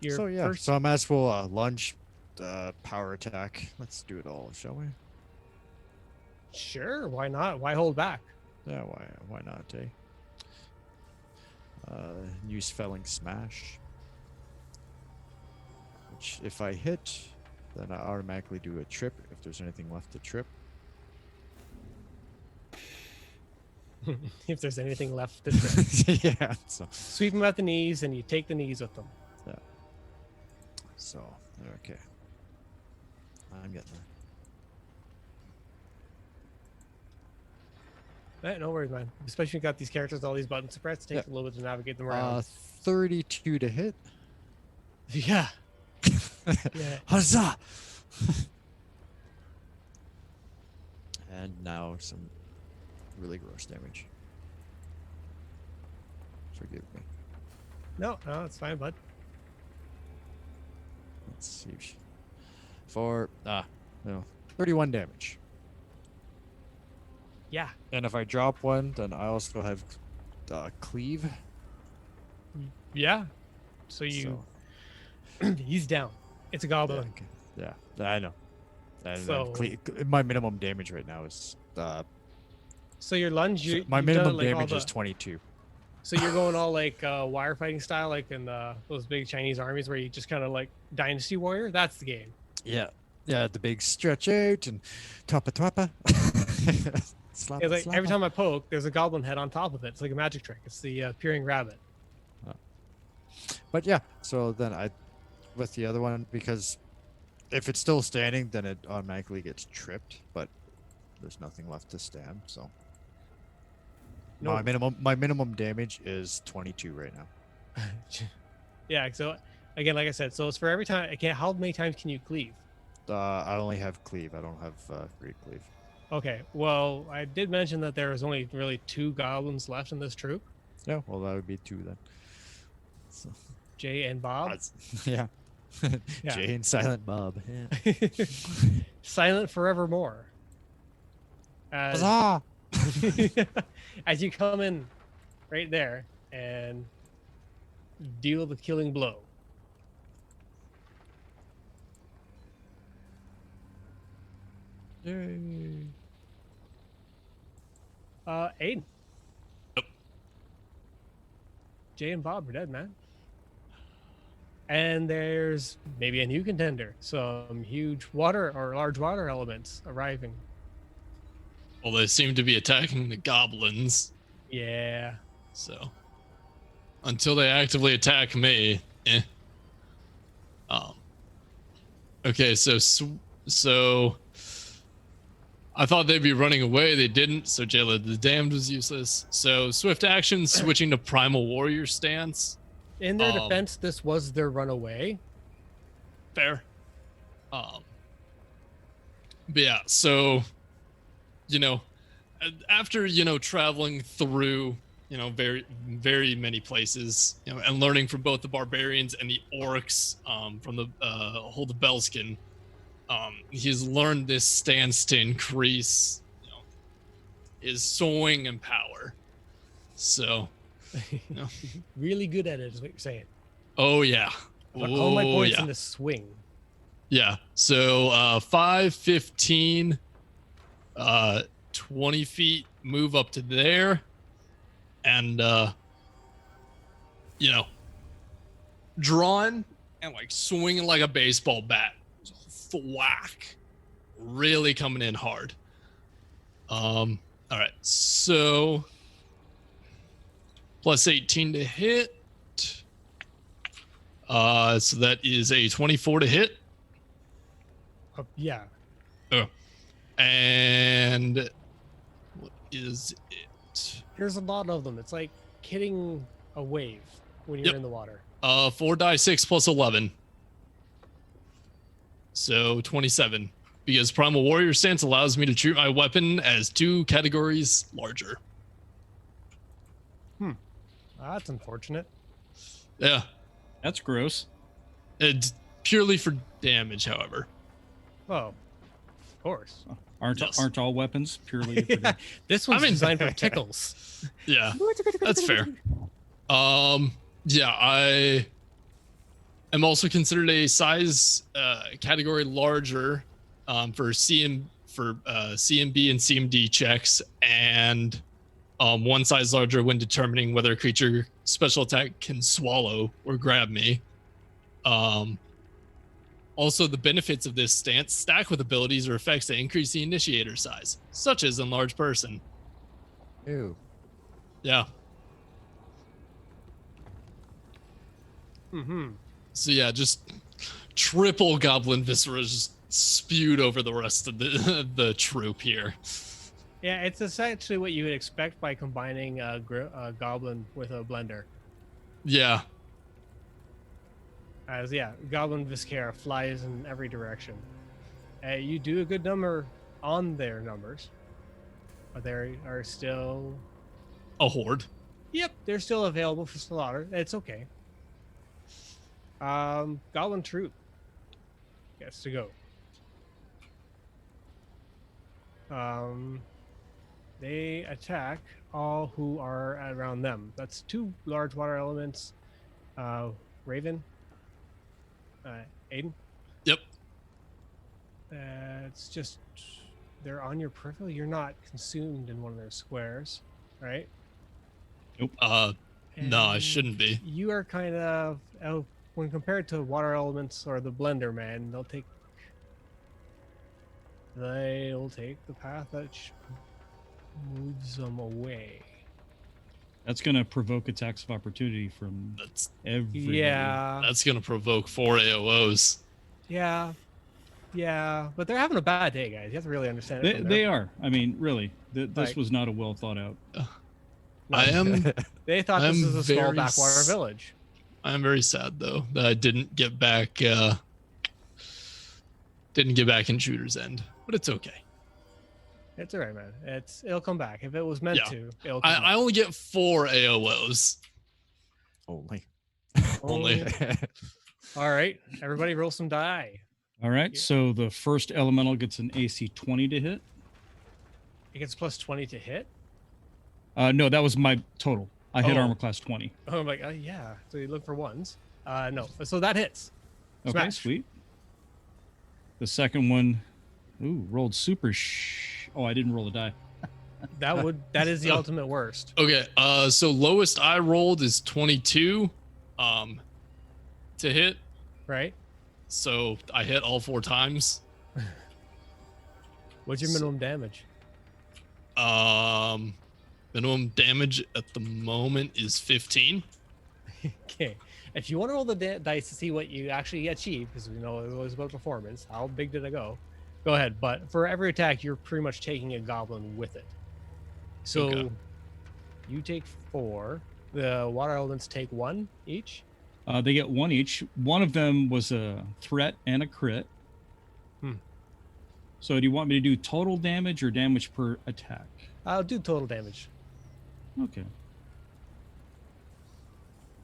Your So, yeah. first. So, I might as well lunge, power attack. Let's do it all, shall we? Sure. Why not? Why hold back? Yeah, why not, eh? Use Felling Smash. Which, if I hit, then I automatically do a trip if there's anything left to trip. If there's anything left to trip. Yeah, so, Sweep them at the knees, and you take the knees with them. okay. I'm getting there. No worries, man. Especially when you got these characters, with all these buttons to press. It takes a little bit to navigate them around. 32 to hit. Yeah. Yeah. Huzzah! And now some really gross damage. Forgive me. No, it's fine, bud. Let's see. 31 damage. Yeah. And if I drop one, then I also have cleave, Yeah. So you, he's down. It's a goblin. okay. Yeah, I know. And So- my minimum damage right now is So your lunge, so you my you've done it minimum like all damage the- is 22. So you're going all like wire fighting style, like in those big Chinese armies where you just kind of like Dynasty Warrior. That's the game. Yeah, the big stretch out and twappa. Slap, It's like every time I poke, there's a goblin head on top of it. It's like a magic trick. It's the peering rabbit. But yeah, so then with the other one, because if it's still standing, then it automatically gets tripped. But there's nothing left to stand, so No. my minimum damage is 22 right now. Yeah. So again, like I said, so it's for every time. Again, how many times can you cleave? I only have cleave. I don't have great cleave. Okay. Well, I did mention that there was only really 2 goblins left in this troop, Yeah, well that would be 2 then. So, Jay and Bob. yeah. Yeah. Jay and Silent Bob. Yeah. Silent forevermore. As, Huzzah! as you come in right there and deal the killing blow. Yay. Aiden. Jay and Bob are dead, man. And there's maybe a new contender. Some huge water or large water elements arriving. Well, they seem to be attacking the goblins. Yeah. So until they actively attack me, Okay, so I thought they'd be running away. They didn't. So Jailer the Damned was useless. So swift action, switching to Primal Warrior stance. In their defense, this was their runaway. Fair. But yeah, so after traveling through very very many places, and learning from both the barbarians and the orcs, from the Hold the Belskin, he's learned this stance to increase his swing and power. So Really good at it, is what you're saying. oh yeah, But all my points yeah. in the swing. Yeah. So 5, 15, 20 feet, move up to there. And, drawing and like swinging like a baseball bat. Thwack. Really coming in hard. All right. So plus 18 to hit. So that is a 24 to hit. Yeah. And what is it? There's a lot of them. It's like hitting a wave when you're Yep. in the water. 4d6 plus 11. So 27. Because Primal Warrior stance allows me to treat my weapon as 2 categories larger. That's unfortunate. Yeah. That's gross. It's purely for damage, however. Oh, of course. Aren't all weapons purely for Yeah, this one's I mean- designed for tickles. Yeah. That's fair. Yeah, I am also considered a size category larger for CMB and CMD checks, and 1 size larger when determining whether a creature special attack can swallow or grab me. Also, the benefits of this stance stack with abilities or effects that increase the initiator size, such as enlarge person. Ew. Yeah. Mm-hmm. So yeah, just triple goblin viscera just spewed over the rest of the troop here. Yeah, it's essentially what you would expect by combining a goblin with a blender. Yeah. As Goblin Viscera flies in every direction. You do a good number on their numbers, but they are still. A horde. Yep, they're still available for slaughter. It's okay. Goblin troop gets to go. They attack all who are around them. That's 2 large water elements Raven. Aiden. Yep. It's just they're on your peripheral. You're not consumed in one of their squares, right? No, I And shouldn't be. You are kind of when compared to water elements or the blender man, they'll take the path that moves them away. That's going to provoke attacks of opportunity from That's everybody. Yeah. that's gonna provoke 4 AOs. Yeah. Yeah. But they're having a bad day, guys. You have to really understand it. They are. I mean, really, this Like- was not a well thought out. I am They thought this I'm was a small very backwater village. I am very sad though that I didn't get back Intruder's End, but it's okay. It's all right, man. It'll come back. If it was meant Yeah. to, it'll come I only get 4 AOs. Only. back. only. All right. Everybody roll some die. All right. Yeah. So the first elemental gets an AC 20 to hit. It gets plus 20 to hit. No, that was my total. I hit Oh. armor class 20. Oh, I'm like, yeah. So you look for ones. No. So that hits. Okay, Smash. sweet. The second one, rolled super. Oh, I didn't roll a die. That is the ultimate worst. Okay, so lowest I rolled is 22 to hit. Right? So I hit all 4 times. What's your minimum damage? Minimum damage at the moment is 15. Okay. If you want to roll the dice to see what you actually achieve, because we know it was about performance, how big did I go? Go ahead. But for every attack, you're pretty much taking a goblin with it. So Okay. you take 4. The water elements take 1 each. They get 1 each. One of them was a threat and a crit. Hmm. So do you want me to do total damage or damage per attack? I'll do total damage. Okay.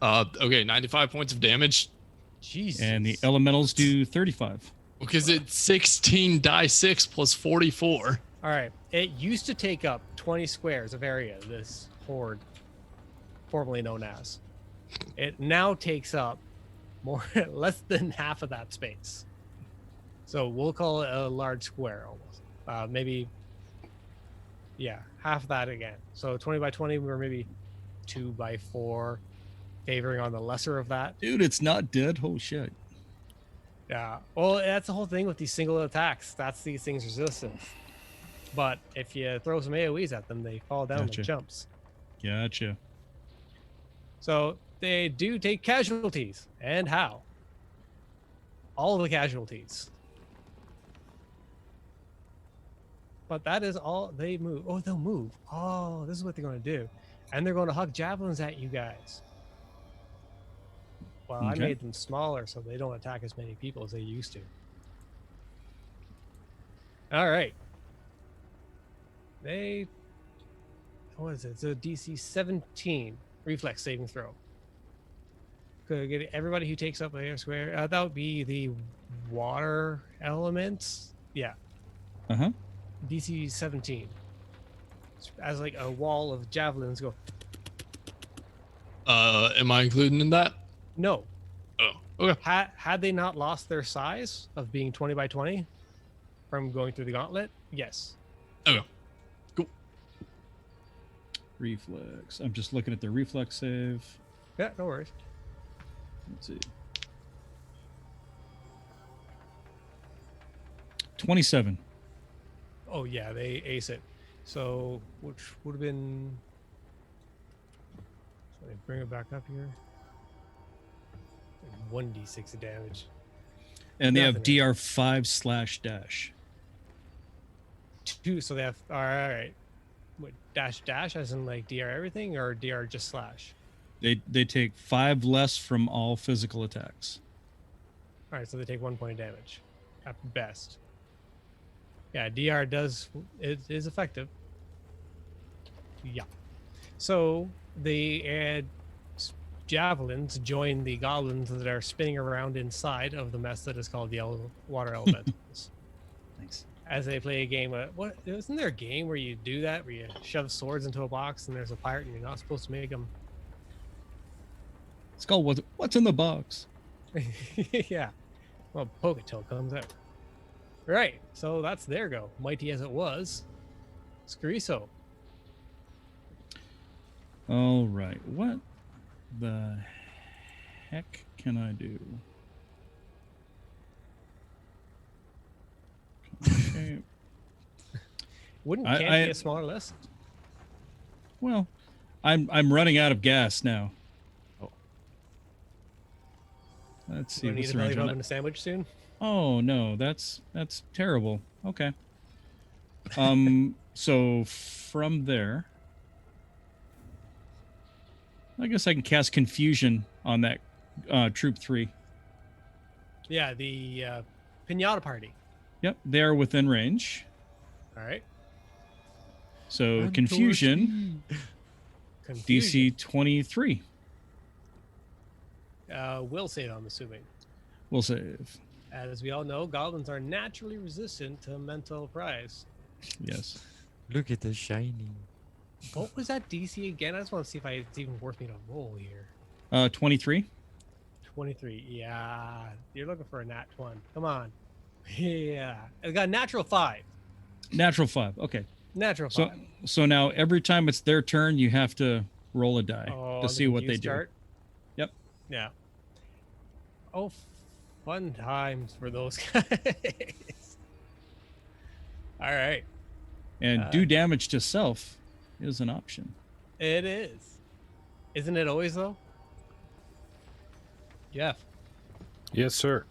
Okay, 95 points of damage Jesus. And the elementals do 35. because it's 16 die 6 plus 44. All right. It used to take up 20 squares of area, this horde, formerly known as. It now takes up less than half of that space. So we'll call it a large square almost. Maybe, yeah, half that again. So 20 by 20, we were maybe 2 by 4, favoring on the lesser of that. Dude, it's not dead. Oh, shit. Yeah. Well, that's the whole thing with these single attacks. That's these things' resistance. But if you throw some AoEs at them, they fall down Gotcha. like chumps. Gotcha. So they do take casualties. And how? All of the casualties. But that is all they move. Oh, they'll move. Oh, this is what they're going to do. And they're going to huck javelins at you guys. Well, I Okay. made them smaller so they don't attack as many people as they used to. All right. What is it? It's a DC 17 reflex saving throw. Could get everybody who takes up a square. That would be the water elements. Yeah. Uh-huh. DC 17. As like a wall of javelins go. Am I including in that? No. Oh, okay. Had they not lost their size of being 20 by 20 from going through the gauntlet, yes. Okay. Cool. Reflex. I'm just looking at their reflex save. Yeah, no worries. Let's see. 27. Oh yeah, they ace it. So which would have been. So let me bring it back up here. 1d6 of damage. And they have Nothing. DR5/dash. 2, so they have. All right. What, dash as in like DR everything or DR just slash? They take 5 less from all physical attacks. All right, so they take 1 point of damage at best. Yeah, DR it is effective. Yeah. So they add javelins join the goblins that are spinning around inside of the mess that is called the water elementals. Thanks. As they play a game of what isn't there a game where you do that where you shove swords into a box and there's a pirate and you're not supposed to make them Skull, what's in the box? Yeah. Well, Poketail comes out. Right. So that's their go. Mighty as it was. Scariso. All right. What the heck can I do? Okay. Wouldn't I- camp I- be a smaller list? Well, I'm running out of gas now. Oh. Let's see You what's need the a range belly on rub it. and a sandwich soon? Oh no, that's terrible. Okay. So from there, I guess I can cast confusion on that troop 3. Yeah, the Pinata Party. Yep, they're within range. All right. So Untorch confusion, me. Confusion. DC 23 Will save, I'm assuming. will save. As we all know, goblins are naturally resistant to mental prize. Yes. Look at the shiny. What was that DC again? I just want to see if it's even worth me to roll here. 23. 23. Yeah. You're looking for a nat 1. Come on. Yeah. It got a natural 5. Natural 5. Okay. Natural So 5. so now every time it's their turn, you have to roll a die on to the see what they confused do. chart? Yep. Yeah. Oh, fun times for those guys. All right. And do damage to self is an option. It is. Isn't it always, though? Jeff. Yes, sir.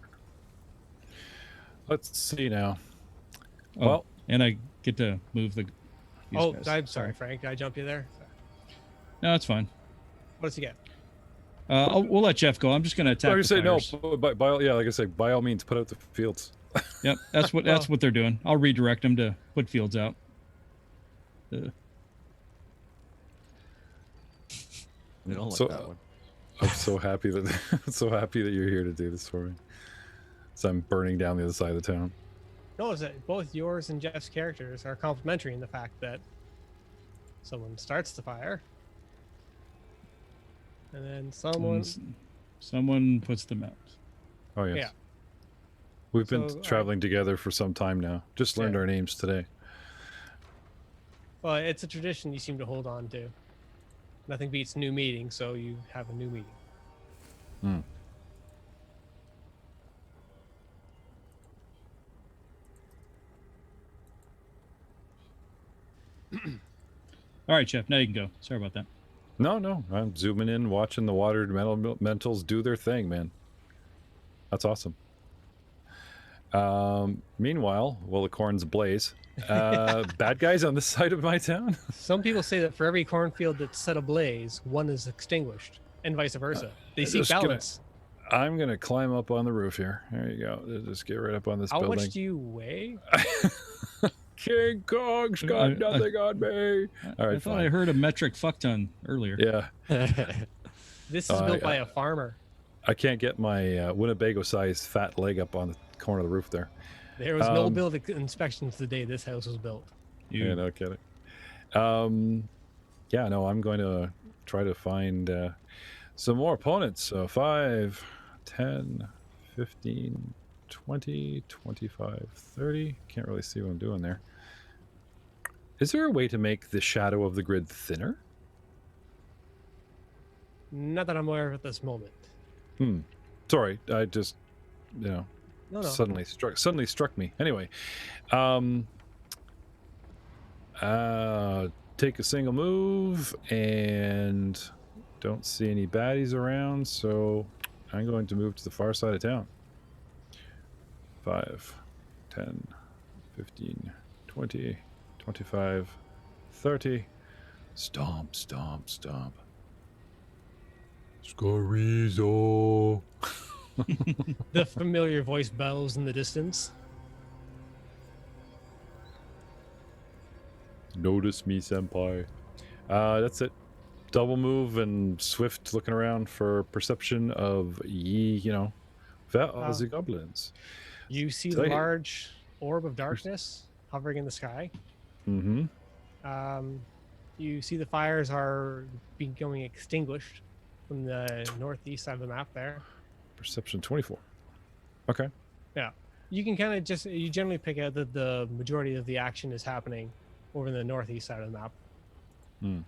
Let's see now. Oh, Well, and I get to move the. these Oh, guys. I'm sorry, Frank. Did I jump you there? No, it's fine. What does he get? We'll let Jeff go. I'm just going to attack. like I the say, no. fires. Yeah, like I say, by all means, put out the fields. Yep, that's what they're doing. I'll redirect them to put fields out. We don't like So- that one. I'm so happy that you're here to do this for me. So I'm burning down the other side of the town. Notice that both yours and Jeff's characters are complementary in the fact that someone starts the fire, and then Someone puts them out. Oh yes. Yeah. We've been So, traveling together for some time now. Just learned Yeah. our names today. well, it's a tradition you seem to hold on to. Nothing beats new meeting, so you have a new meeting. Hmm. All right, Jeff. Now you can go. Sorry about that. No, I'm zooming in, watching the watered elementals do their thing, man. That's awesome. Meanwhile, while the corns blaze, bad guys on this side of my town. Some people say that for every cornfield that's set ablaze, one is extinguished, and vice versa. They seek just gonna- balance. I'm gonna climb up on the roof here. There you go. Just get right up on this How building. much do you weigh? I- King Kong's got I- nothing on me. All right, I thought fine. I heard a metric fuck ton earlier. Yeah, This is built by a farmer. I can't get my Winnebago-sized fat leg up on the corner of the roof there. There was no build inspections the day this house was built. Yeah, no kidding. Yeah, no, I'm going to try to find some more opponents. So 5, 10, 15, 20, 25, 30. Can't really see what I'm doing there. Is there a way to make the shadow of the grid thinner? Not that I'm aware of at this moment. Sorry, I just, No. suddenly struck me. Anyway, take a single move and don't see any baddies around, so I'm going to move to the far side of town. 5, 10, 15, 20, 25, 30. Stomp, stomp, stomp. Scorizo. The familiar voice bellows in the distance. Notice me, senpai. That's it. Double move and swift looking around for perception of the goblins. You see So the you- large orb of darkness hovering in the sky. Mm-hmm. You see the fires are becoming extinguished. from the northeast side of the map there. Perception 24. Okay. You can kind of you generally pick out that the majority of the action is happening over in the northeast side of the map. Hmm.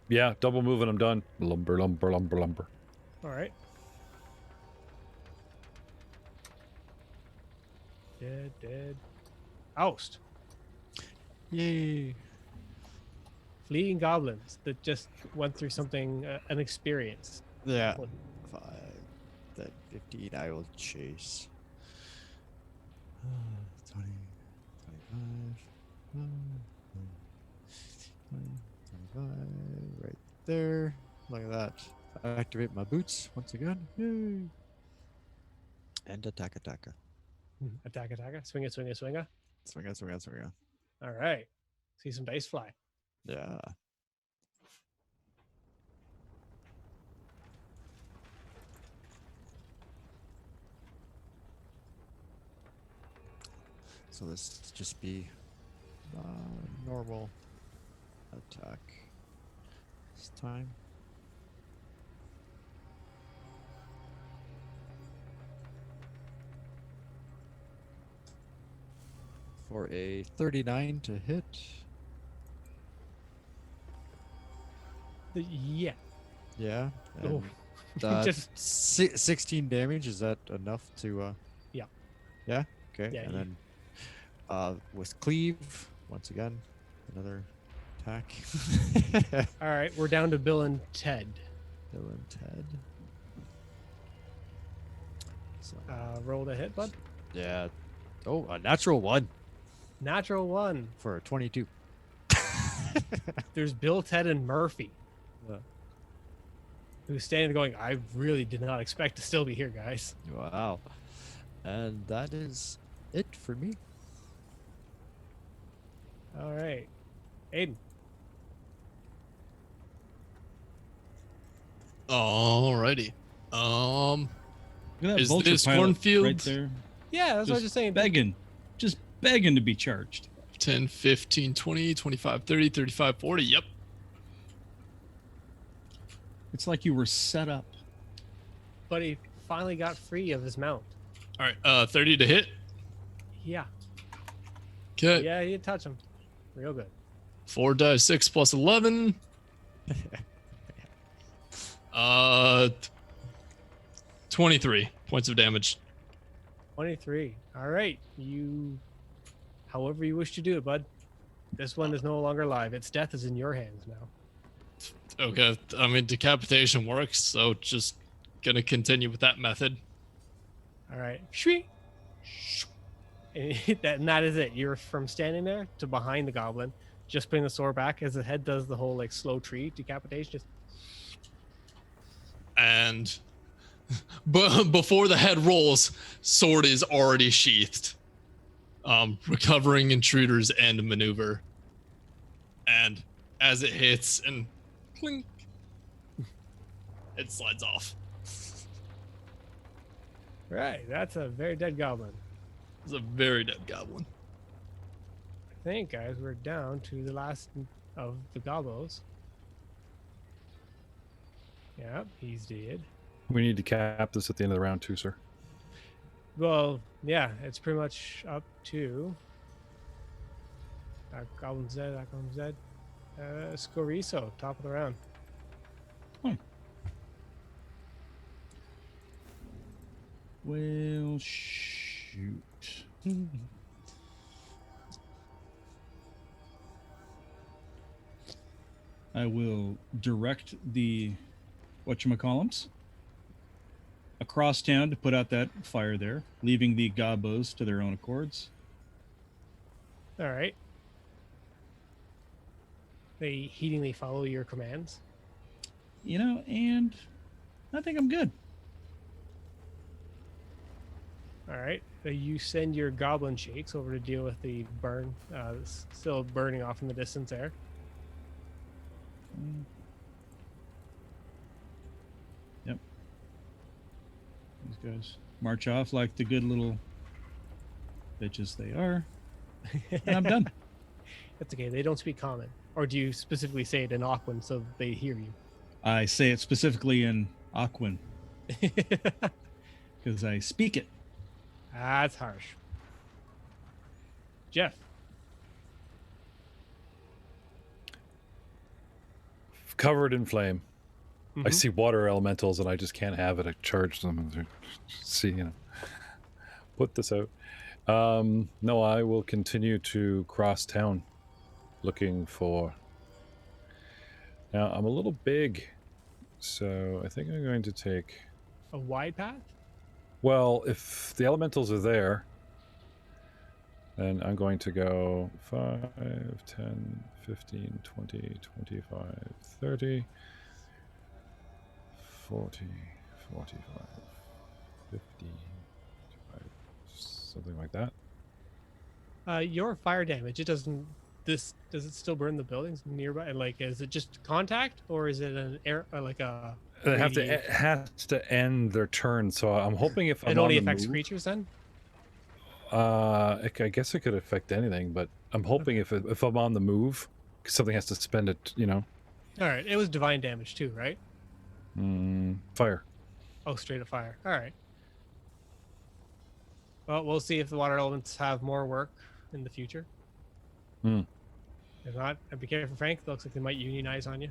Yeah, double move and I'm done. Lumber, lumber, lumber, lumber. All right. Dead. Oust. Yay. Fleeing goblins that just went through something, an experience. Yeah. What- 5, then 15. I will chase. 20, 25. 20, 25. Right there. Look at that. Activate my boots once again. Yay. And attack. Attack. Swing it. Swing it. All right. See some dice fly. Yeah. So this just be normal attack this time. For a 39 to hit. Yeah. Yeah. Oh. And that Just 16 damage, is that enough to Yeah. Yeah? Okay. Yeah, and you- then with cleave, once again, another attack. All right. We're down to Bill and Ted. Bill and Ted. So, Roll to hit, bud. yeah. Oh, a natural 1 Natural 1. for a 22. There's Bill, Ted, and Murphy, Yeah. who's standing there going, I really did not expect to still be here, guys. Wow. And that is it for me. All right. Aiden. Alrighty. Look at that Is vulture this pilot cornfield? right there? Yeah, that's what I was just saying. Just begging to be charged. 10, 15, 20, 25, 30, 35, 40. Yep. It's like you were set up. But he finally got free of his mount. All right. 30 to hit. Yeah. Okay. Yeah, you touch him. Real good. 4 dice, 6 plus 11. 23 points of damage. 23. All right. However you wish to do it, bud. This one is no longer alive. Its death is in your hands now. Okay. I mean, decapitation works, so just gonna continue with that method. All right. Shwee. And that is it. You're from standing there to behind the goblin, just putting the sword back as the head does the whole like slow tree decapitation. Just And before the head rolls, sword is already sheathed. Recovering intruders and maneuver. And as it hits and clink, it slides off. right. That's a very dead goblin. It's a very dead goblin. I think, guys, we're down to the last of the gobos. Yep, he's dead. We need to cap this at the end of the round too, sir. Well, yeah, it's pretty much up to that goblin's dead. Scoriso, top of the round. Well, shoot. I will direct the whatchamacallums across town to put out that fire there, leaving the gobos to their own accords. All right. They heedingly follow your commands. You know, and I think I'm good. All right. You send your goblin shakes over to deal with the burn, still burning off in the distance there. Yep. These guys march off like the good little bitches they are. And I'm done. That's okay. They don't speak common. Or do you specifically say it in Aquan so that they hear you? I say it specifically in Aquan because I speak it. That's harsh. Jeff. Covered in flame. I Mhm. see water elementals and I just can't have it. I charge them and see, put this out. No, I will continue to cross town looking for. Now, I'm a little big, so I think I'm going to take. A wide path? Well, if the elementals are there, then I'm going to go 5, 10, 15, 20, 25, 30, 40, 45, 50, 55, something like that. Your fire damage, it doesn't. Does it still burn the buildings nearby? Like, is it just contact, or is it an air, like a? They radiation? has to end their turn, so I'm hoping if I'm It only on the affects move, creatures then. I guess it could affect anything, but I'm hoping if I'm on the move, 'cause something has to spend it, All right, it was divine damage too, right? fire. Oh, straight up fire. All right. Well, we'll see if the water elements have more work in the future. Hmm. If not, be careful, Frank. Looks like they might unionize on you.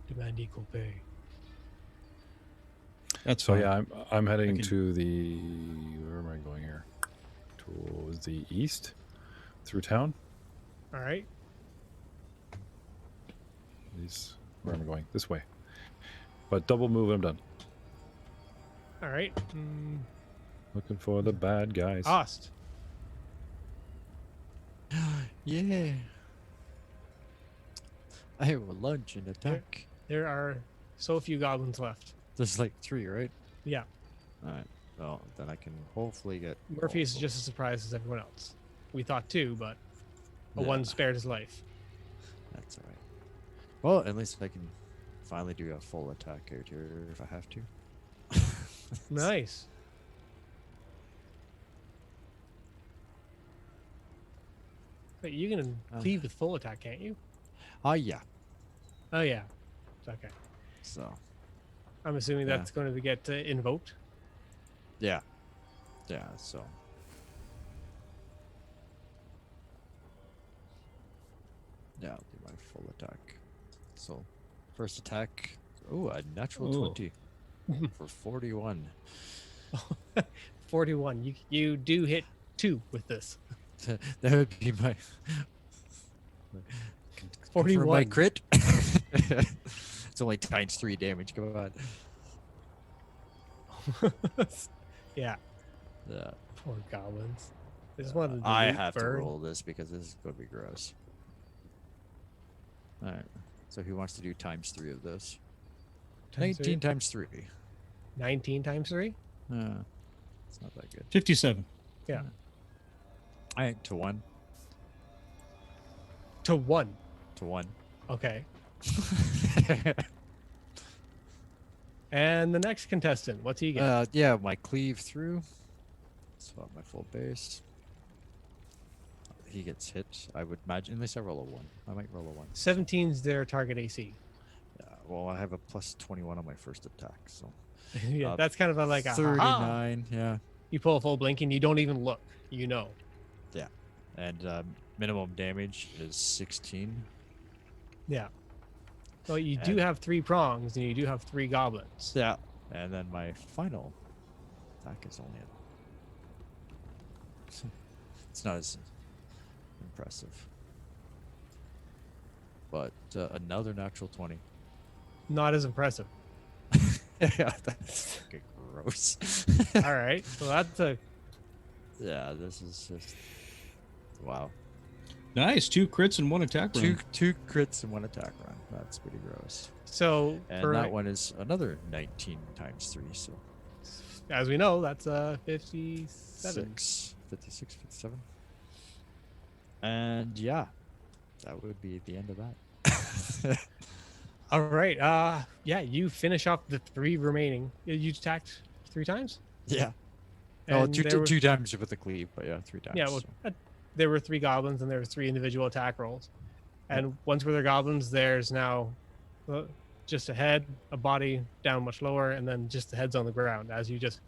Demand equal pay. That's So fine. yeah, I'm heading can- to the. Where am I going here? Towards the east, through town. All right. Where am I going? This way. But double move, I'm done. All right. Looking for the bad guys. Ost. Yeah. I will lunge and attack. There are so few goblins left. There's like 3, right? Yeah. Alright. Well, then I can hopefully get. Murphy is all of just as surprised as everyone else. We thought 2, but a Yeah. 1 spared his life. them. That's alright. Well, at least I can finally do a full attack out here if I have to. Nice. Wait, you can cleave with full attack, can't you? Yeah. Oh yeah. Okay. So, I'm assuming Yeah. that's going to get invoked. yeah. Yeah, so. Yeah, I'll do my full attack. So, first attack. Oh, a natural Ooh. 20 for 41. 41. You do hit 2 with this. That would be my. For 41. my crit. It's only times 3 damage. Come on. Yeah. Yeah. Poor goblins. They just wanted to I loot have to burn. roll this because this is going to be gross. All right. So who wants to do times 3 of this? Times 19 3? times 3. 19 times 3? It's not that good. 57. Yeah. All right, to 1. To 1. To 1. Okay. And the next contestant, what's he get? Yeah, my cleave through. Swap my full base. He gets hit, I would imagine, unless I roll a 1. I might roll a 1. 17's their target AC. Yeah, well, I have a plus 21 on my first attack, so. Yeah, Uh, that's kind of like a 39, yeah. You pull a full blink and you don't even look. You know. And minimum damage is 16. Yeah. Well, you do And- have 3 prongs and you do have 3 goblins. Yeah. And then my final attack is only it's not as impressive. But another natural 20. Not as impressive. Yeah, that's fucking gross. All right. Well, that's a Yeah, this is just wow. Nice. 2 crits and 1 attack run. Two crits in 1 attack run. That's pretty gross. so. And for, that one is another 19 times 3, so as we know, that's 57. 56, 57. And yeah, that would be the end of that. All right. Yeah, you finish off the 3 remaining. You attacked 3 times. Yeah. Oh, And two, there were- two times with the cleave, but yeah, 3 times. Yeah, well, there were 3 goblins and there were 3 individual attack rolls. And once where they're goblins, there's now just a head, a body down much lower, and then just the heads on the ground as you just.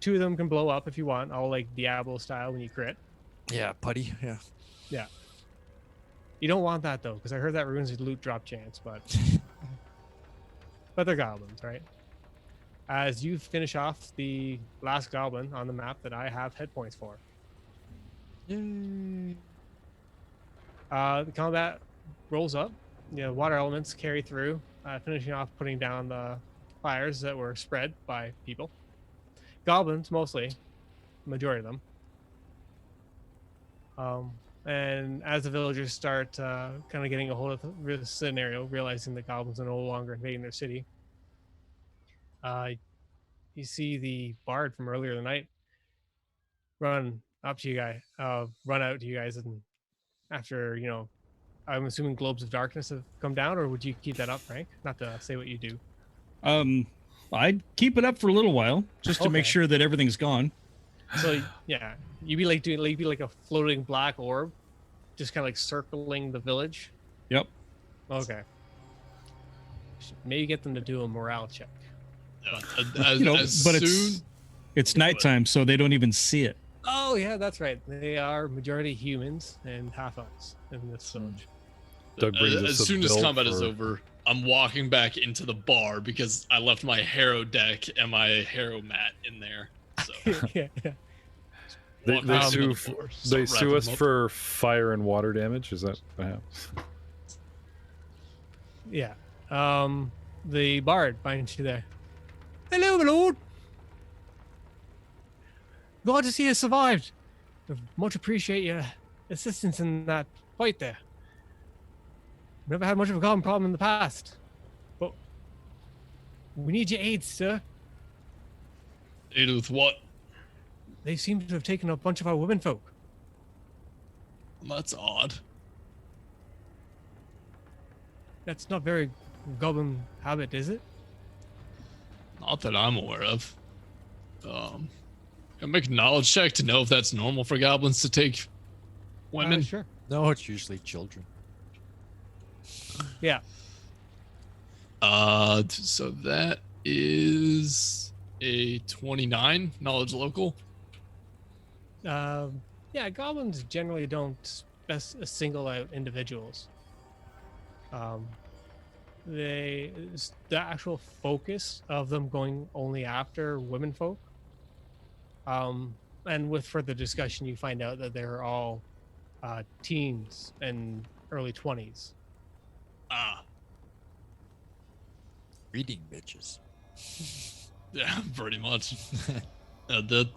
2 of them can blow up if you want, all like Diablo style when you crit. Yeah, putty. Yeah. You don't want that though, because I heard that ruins your loot drop chance, but they're goblins, right? As you finish off the last goblin on the map that I have hit points for. Yay. The combat rolls up. Water elements carry through, finishing off putting down the fires that were spread by people. Goblins, mostly. Majority of them. And as the villagers start kind of getting a hold of the scenario, realizing the goblins are no longer invading their city, you see the bard from earlier in the night run out to you guys, and after, I'm assuming globes of darkness have come down, or would you keep that up, Frank? Not to say what you do. I'd keep it up for a little while just to make Okay. sure that everything's gone. So yeah, you'd be like a floating black orb, just kind of like circling the village. Yep. Okay. Maybe get them to do a morale check. As, as but soon, it's nighttime, so they don't even see it. Oh yeah, that's right. They are majority humans and half elves in this village. Doug brings us as a soon as bill combat is for- over, I'm walking back into the bar because I left my harrow deck and my harrow mat in there. So yeah. They, walk they out sue, into the bar, they start sue wrapping us them up. for fire and water damage. Is that perhaps? Yeah. The bard finds you there. Hello, my lord. Glad to see you survived. Much appreciate your assistance in that fight there. Never had much of a common problem in the past, but we need your aid, sir. Aid with what? They seem to have taken a bunch of our womenfolk. That's odd. That's not very goblin habit, is it? Not that I'm aware of. I make a knowledge check to know if that's normal for goblins to take women. Sure. No, it's usually children. Yeah. So that is a 29 knowledge local. Yeah, goblins generally don't single out individuals. The actual focus of them going only after women folk. And with further discussion, you find out that they're all teens and early 20s. Ah, Reading bitches. yeah, pretty much. That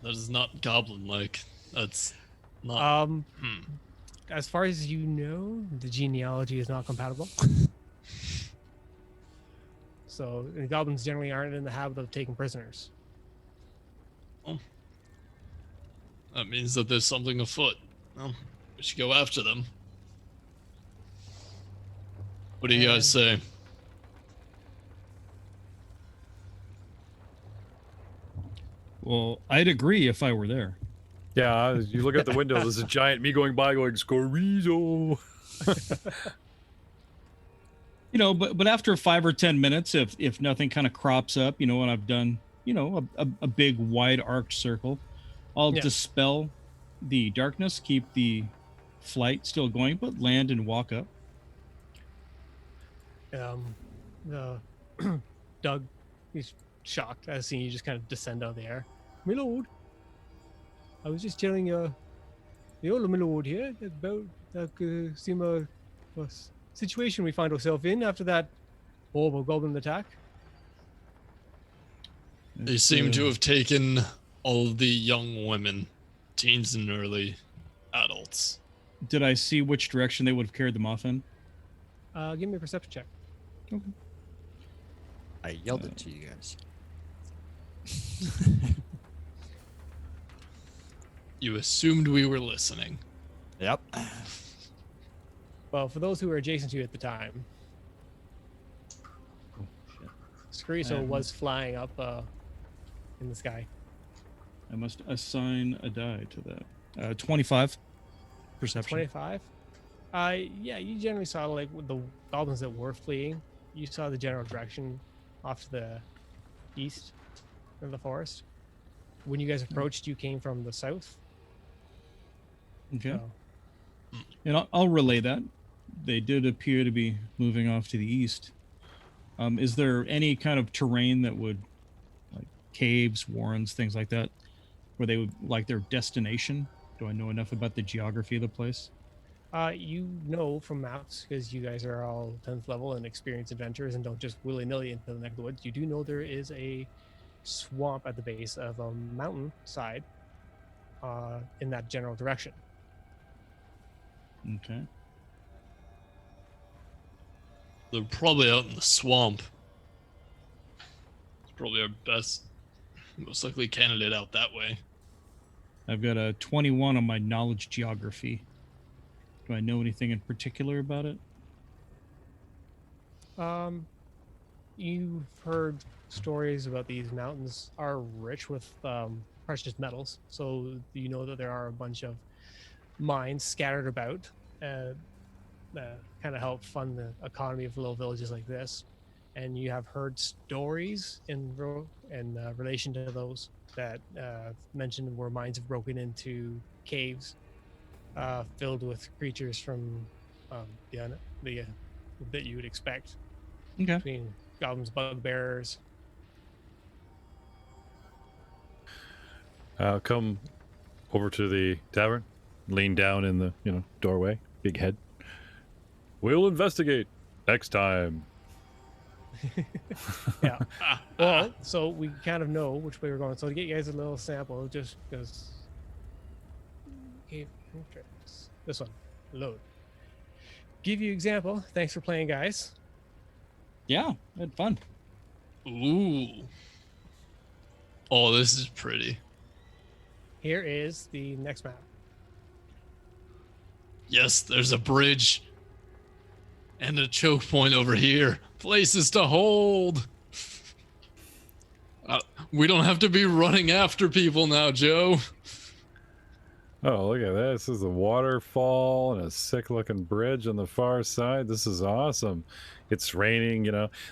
is not goblin-like. That's not. As far as you know, the genealogy is not compatible. So goblins generally aren't in the habit of taking prisoners. That means that there's something afoot. Well, we should go after them. What do you guys say? Well, I'd agree if I were there. Yeah, you look out the window. There's a giant me going by, going Scorizo. But after 5 or 10 minutes, if nothing kind of crops up, and I've done, a big wide arced circle, I'll dispel the darkness, keep the flight still going, but land and walk up. Doug, he's shocked as seeing you just kind of descend out of the air. My lord, I was just telling the old my lord here about the situation we find ourselves in after that horrible goblin attack. They seem to have taken all of the young women, teens and early adults. Did I see which direction they would have carried them off in? Give me a perception check. I yelled it to you guys. You assumed we were listening. Yep. Well, for those who were adjacent to you at the time, Scariso was flying up in the sky. I must assign a die to that. 25 perception. 25. Yeah, you generally saw like with the goblins that were fleeing. You saw the general direction off to the east of the forest. When you guys approached, you came from the south. Okay. So, And I'll relay that. They did appear to be moving off to the east. Is there any kind of terrain that would, like caves, warrens, things like that, where they would like their destination? Do I know enough about the geography of the place? you know from maps, because you guys are all 10th level and experienced adventurers and don't just willy-nilly into the neck of the woods. You do know there is a swamp at the base of a mountain side in that general direction. Okay. They're probably out in the swamp. It's probably our best, most likely candidate out that way. I've got a 21 on my knowledge geography. Do I know anything in particular about it? You've heard stories about these mountains are rich with precious metals, so you know that there are a bunch of mines scattered about that kind of help fund the economy of little villages like this. And you have heard stories in relation to those that mentioned where mines have broken into caves filled with creatures from that you would expect, Okay. between goblins, bugbearers. Come over to the tavern, lean down in the doorway, big head. We'll investigate next time. Yeah. Well, so we kind of know which way we're going. So to get you guys a little sample, just because. This one, load. Give you example. Thanks for playing, guys. Yeah, I had fun. Ooh. Oh, this is pretty. Here is the next map. Yes, there's a bridge. And a choke point over here. Places to hold. We don't have to be running after people now, Joe. Oh, look at this. This is a waterfall and a sick-looking bridge on the far side. This is awesome. It's raining,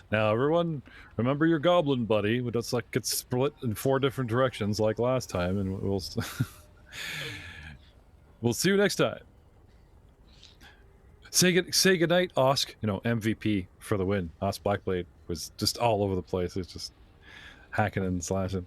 Now, everyone, remember your goblin buddy. It's like it's split in 4 different directions like last time, and we'll we'll see you next time. Say goodnight, Osk. MVP for the win. Osk Blackblade was just all over the place. It's just hacking and slashing.